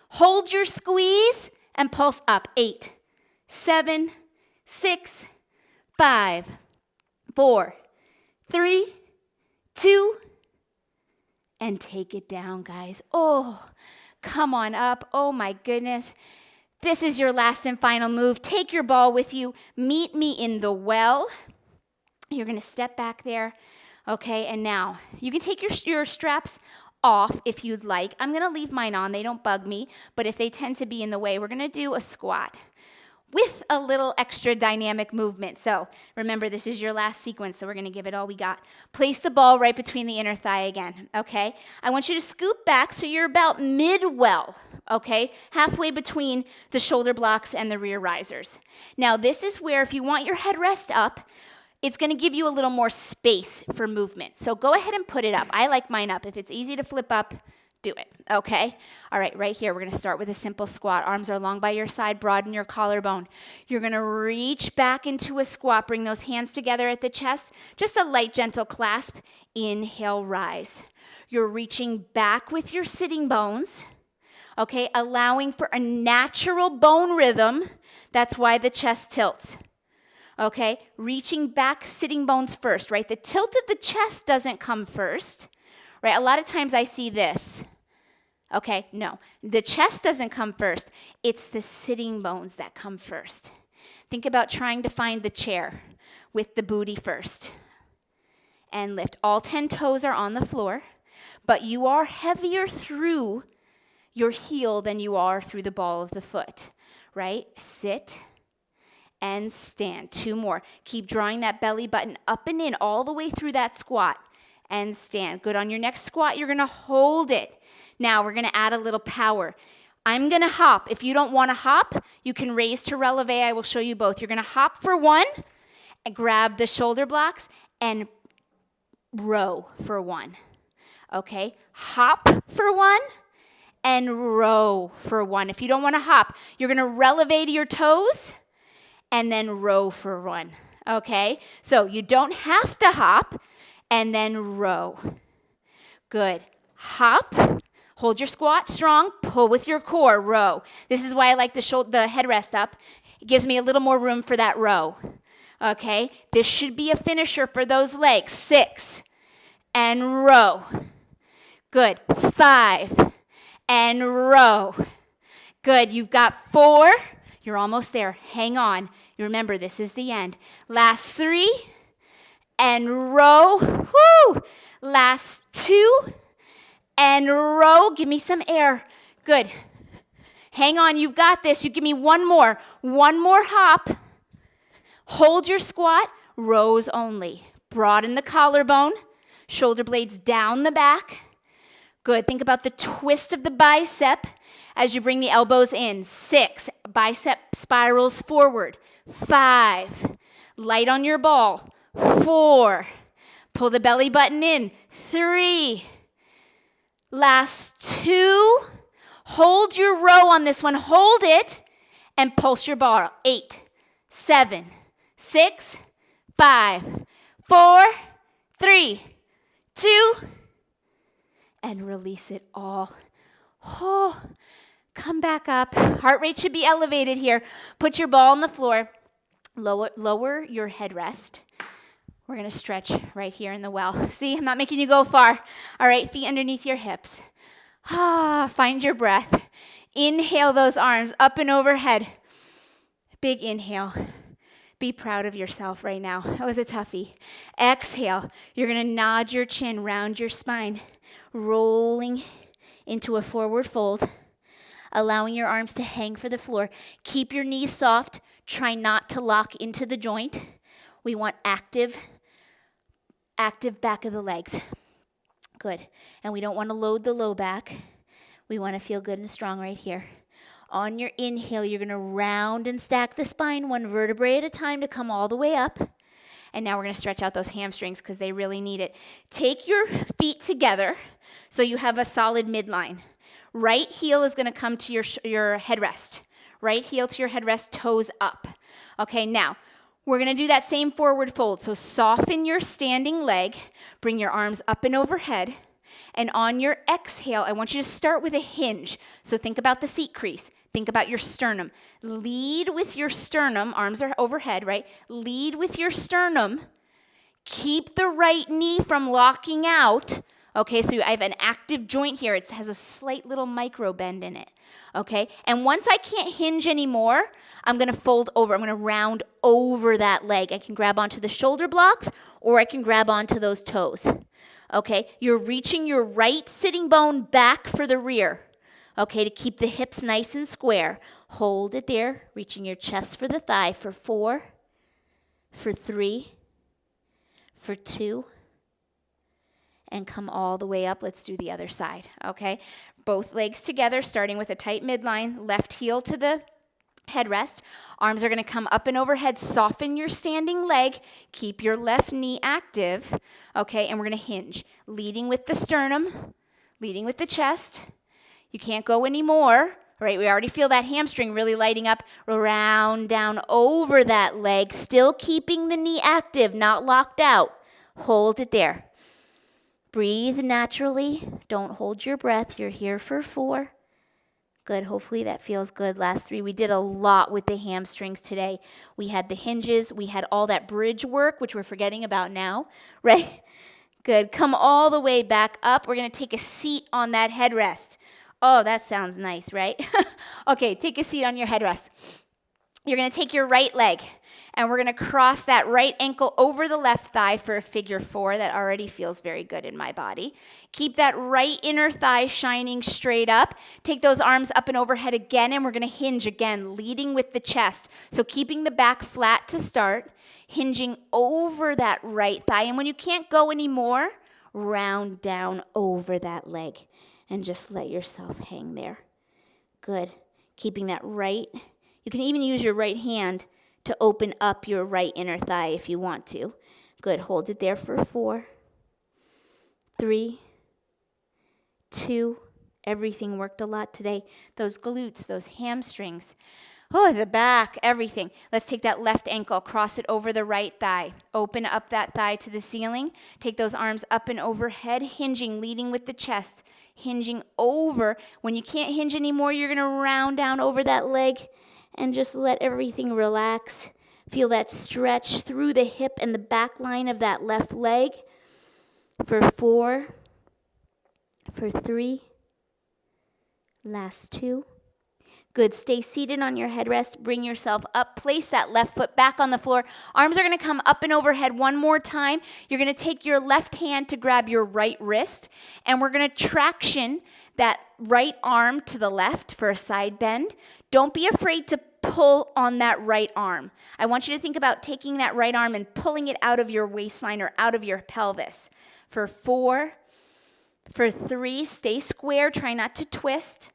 Hold your squeeze and pulse up. 8, 7, 6, 5, 4, 3, 2, and take it down, guys. Oh, come on up. Oh my goodness. This is your last and final move. Take your ball with you. Meet me in the well. You're going to step back there. Okay, and now you can take your straps off if you'd like. I'm going to leave mine on. They don't bug me, but if they tend to be in the way, we're going to do a squat with a little extra dynamic movement. So remember, this is your last sequence, so we're going to give it all we got. Place the ball right between the inner thigh again, okay? I want you to scoop back so you're about mid-well, okay? Halfway between the shoulder blocks and the rear risers. Now, this is where if you want your headrest up, it's going to give you a little more space for movement. So go ahead and put it up. I like mine up. If it's easy to flip up, do it, okay? All right, right here, we're going to start with a simple squat. Arms are long by your side, broaden your collarbone. You're going to reach back into a squat. Bring those hands together at the chest. Just a light, gentle clasp. Inhale, rise. You're reaching back with your sitting bones, okay? Allowing for a natural bone rhythm. That's why the chest tilts. Okay, reaching back, sitting bones first, right? The tilt of the chest doesn't come first, right? A lot of times I see this. Okay, no, the chest doesn't come first. It's the sitting bones that come first. Think about trying to find the chair with the booty first. And lift. All 10 toes are on the floor, but you are heavier through your heel than you are through the ball of the foot, right? Sit and stand. 2 more. Keep drawing that belly button up and in all the way through that squat and stand. Good. On your next squat, you're going to hold it. Now we're going to add a little power. I'm going to hop. If you don't want to hop, you can raise to releve. I will show you both. You're going to hop for 1 and grab the shoulder blocks and row for 1. Okay? Hop for 1 and row for 1. If you don't want to hop, you're going to releve to your toes and then row for 1, okay? So you don't have to hop, and then row. Good. Hop. Hold your squat strong. Pull with your core. Row. This is why I like the headrest up. It gives me a little more room for that row. Okay? This should be a finisher for those legs. 6. And row. Good. 5. And row. Good. You've got 4. You're almost there. Hang on. You remember, this is the end. Last 3. And row. Woo! Last 2. And row. Give me some air. Good. Hang on. You've got this. You give me one more. One more hop. Hold your squat. Rows only. Broaden the collarbone. Shoulder blades down the back. Good. Think about the twist of the bicep as you bring the elbows in. 6. Bicep spirals forward. 5. Light on your ball. 4. Pull the belly button in. 3. Last 2. Hold your row on this one. Hold it and pulse your ball. 8, 7, 6, 5, 4, 3, 2, and release it all. Oh, come back up. Heart rate should be elevated here. Put your ball on the floor. Lower your headrest. We're going to stretch right here in the well. See, I'm not making you go far. All right, feet underneath your hips. Find your breath. Inhale those arms up and overhead. Big inhale. Be proud of yourself right now. That was a toughie. Exhale. You're going to nod your chin, round your spine, rolling into a forward fold, allowing your arms to hang for the floor. Keep your knees soft. Try not to lock into the joint. We want active back of the legs. Good. And we don't want to load the low back. We want to feel good and strong right here. On your inhale, you're going to round and stack the spine one vertebrae at a time to come all the way up. And now we're going to stretch out those hamstrings because they really need it. Take your feet together so you have a solid midline. Right heel is going to come to your headrest. Right heel to your headrest, toes up. Okay, now we're going to do that same forward fold. So soften your standing leg. Bring your arms up and overhead. And on your exhale, I want you to start with a hinge. So think about the seat crease. Think about your sternum. Lead with your sternum. Arms are overhead, right? Lead with your sternum. Keep the right knee from locking out. Okay, so I have an active joint here. It has a slight little micro bend in it. Okay, and once I can't hinge anymore, I'm going to fold over. I'm going to round over that leg. I can grab onto the shoulder blocks or I can grab onto those toes. Okay, you're reaching your right sitting bone back for the rear. Okay, to keep the hips nice and square. Hold it there, reaching your chest for the thigh for 4, for 3, for 2, and come all the way up. Let's do the other side, okay? Both legs together, starting with a tight midline, left heel to the headrest. Arms are going to come up and overhead. Soften your standing leg. Keep your left knee active, okay? And we're going to hinge, leading with the sternum, leading with the chest. You can't go anymore, right? We already feel that hamstring really lighting up. Round down over that leg, still keeping the knee active, not locked out. Hold it there. Breathe naturally. Don't hold your breath. You're here for 4. Good. Hopefully that feels good. Last 3. We did a lot with the hamstrings today. We had the hinges. We had all that bridge work, which we're forgetting about now, right? Good. Come all the way back up. We're going to take a seat on that headrest. Oh, that sounds nice, right? Okay, take a seat on your headrest. You're going to take your right leg, and we're going to cross that right ankle over the left thigh for a figure 4. That already feels very good in my body. Keep that right inner thigh shining straight up. Take those arms up and overhead again, and we're going to hinge again, leading with the chest. So keeping the back flat to start, hinging over that right thigh. And when you can't go anymore, round down over that leg and just let yourself hang there. Good. Keeping that right. You can even use your right hand to open up your right inner thigh if you want to. Good. Hold it there for 4, 3, 2. Everything worked a lot today. Those glutes, those hamstrings. Oh, the back, everything. Let's take that left ankle, cross it over the right thigh. Open up that thigh to the ceiling. Take those arms up and overhead, hinging, leading with the chest, hinging over. When you can't hinge anymore, you're going to round down over that leg and just let everything relax. Feel that stretch through the hip and the back line of that left leg. For 4, for 3, last 2. Good. Stay seated on your headrest. Bring yourself up. Place that left foot back on the floor. Arms are going to come up and overhead one more time. You're going to take your left hand to grab your right wrist, and we're going to traction that right arm to the left for a side bend. Don't be afraid to pull on that right arm. I want you to think about taking that right arm and pulling it out of your waistline or out of your pelvis. For 4, for 3, stay square. Try not to twist.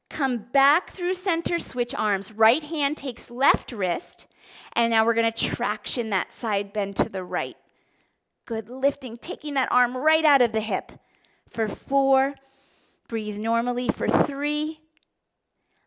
Come back through center, switch arms. Right hand takes left wrist, and now we're going to traction that side bend to the right. Good, lifting, taking that arm right out of the hip. For 4, breathe normally. For 3,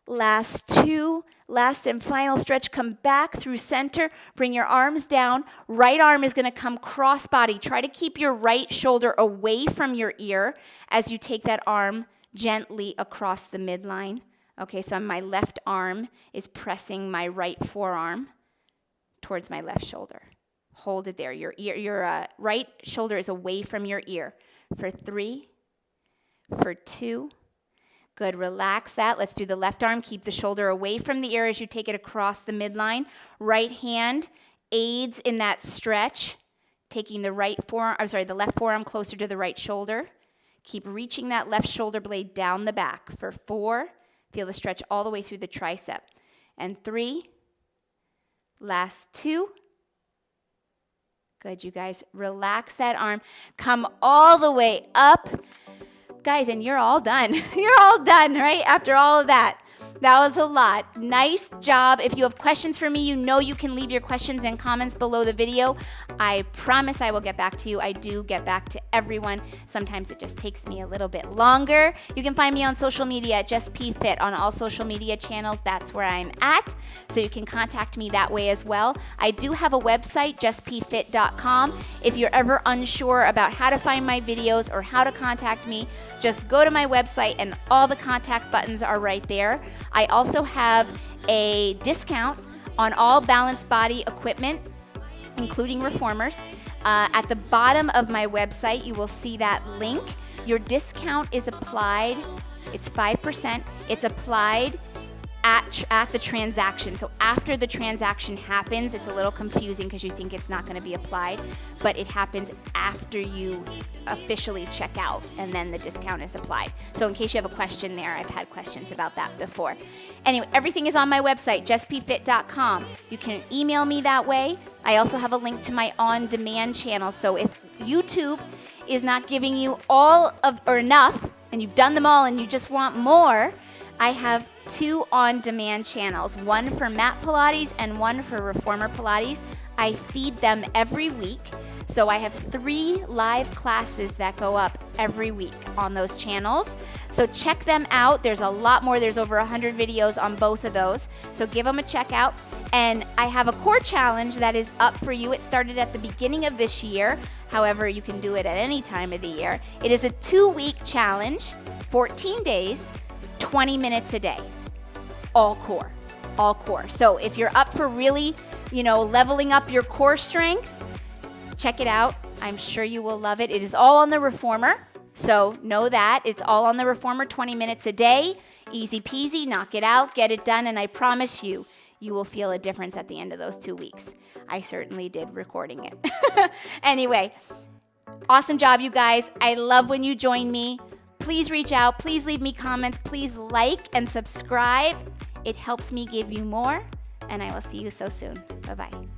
last 2, last and final stretch. Come back through center, bring your arms down. Right arm is going to come cross body. Try to keep your right shoulder away from your ear as you take that arm gently across the midline. Okay, so my left arm is pressing my right forearm towards my left shoulder. Hold it there. Your right shoulder is away from your ear. For 3, for 2. Good, relax that. Let's do the left arm. Keep the shoulder away from the ear as you take it across the midline. Right hand aids in that stretch, taking the left forearm closer to the right shoulder. Keep reaching that left shoulder blade down the back. For 4, feel the stretch all the way through the tricep. And 3, last 2. Good, you guys. Relax that arm. Come all the way up. Guys, and you're all done. You're all done, right? After all of that. That was a lot. Nice job. If you have questions for me, you know you can leave your questions and comments below the video. I promise I will get back to you. I do get back to everyone. Sometimes it just takes me a little bit longer. You can find me on social media at JessPFit on all social media channels. That's where I'm at. So you can contact me that way as well. I do have a website, JessPFit.com. If you're ever unsure about how to find my videos or how to contact me, just go to my website and all the contact buttons are right there. I also have a discount on all balanced body equipment, including reformers. At the bottom of my website, you will see that link. Your discount is applied. It's 5%. It's applied at the transaction. So after the transaction happens, it's a little confusing because you think it's not going to be applied, but it happens after you officially check out, and then the discount is applied. So in case you have a question there, I've had questions about that before. Anyway, everything is on my website, JessPFit.com. You can email me that way. I also have a link to my on-demand channel. So if YouTube is not giving you all of or enough, and you've done them all and you just want more, I have 2 on-demand channels, one for Mat Pilates and one for Reformer Pilates. I feed them every week. So I have 3 live classes that go up every week on those channels. So check them out. There's a lot more. There's over 100 videos on both of those. So give them a check out. And I have a core challenge that is up for you. It started at the beginning of this year. However, you can do it at any time of the year. It is a 2-week challenge, 14 days, 20 minutes a day. All core. So if you're up for really, leveling up your core strength, check it out. I'm sure you will love it. It is all on the Reformer. So know that. It's all on the Reformer, 20 minutes a day. Easy peasy, knock it out, get it done, and I promise you, you will feel a difference at the end of those 2 weeks. I certainly did recording it. Anyway, awesome job, you guys. I love when you join me. Please reach out. Please leave me comments. Please like and subscribe. It helps me give you more, and I will see you so soon. Bye-bye.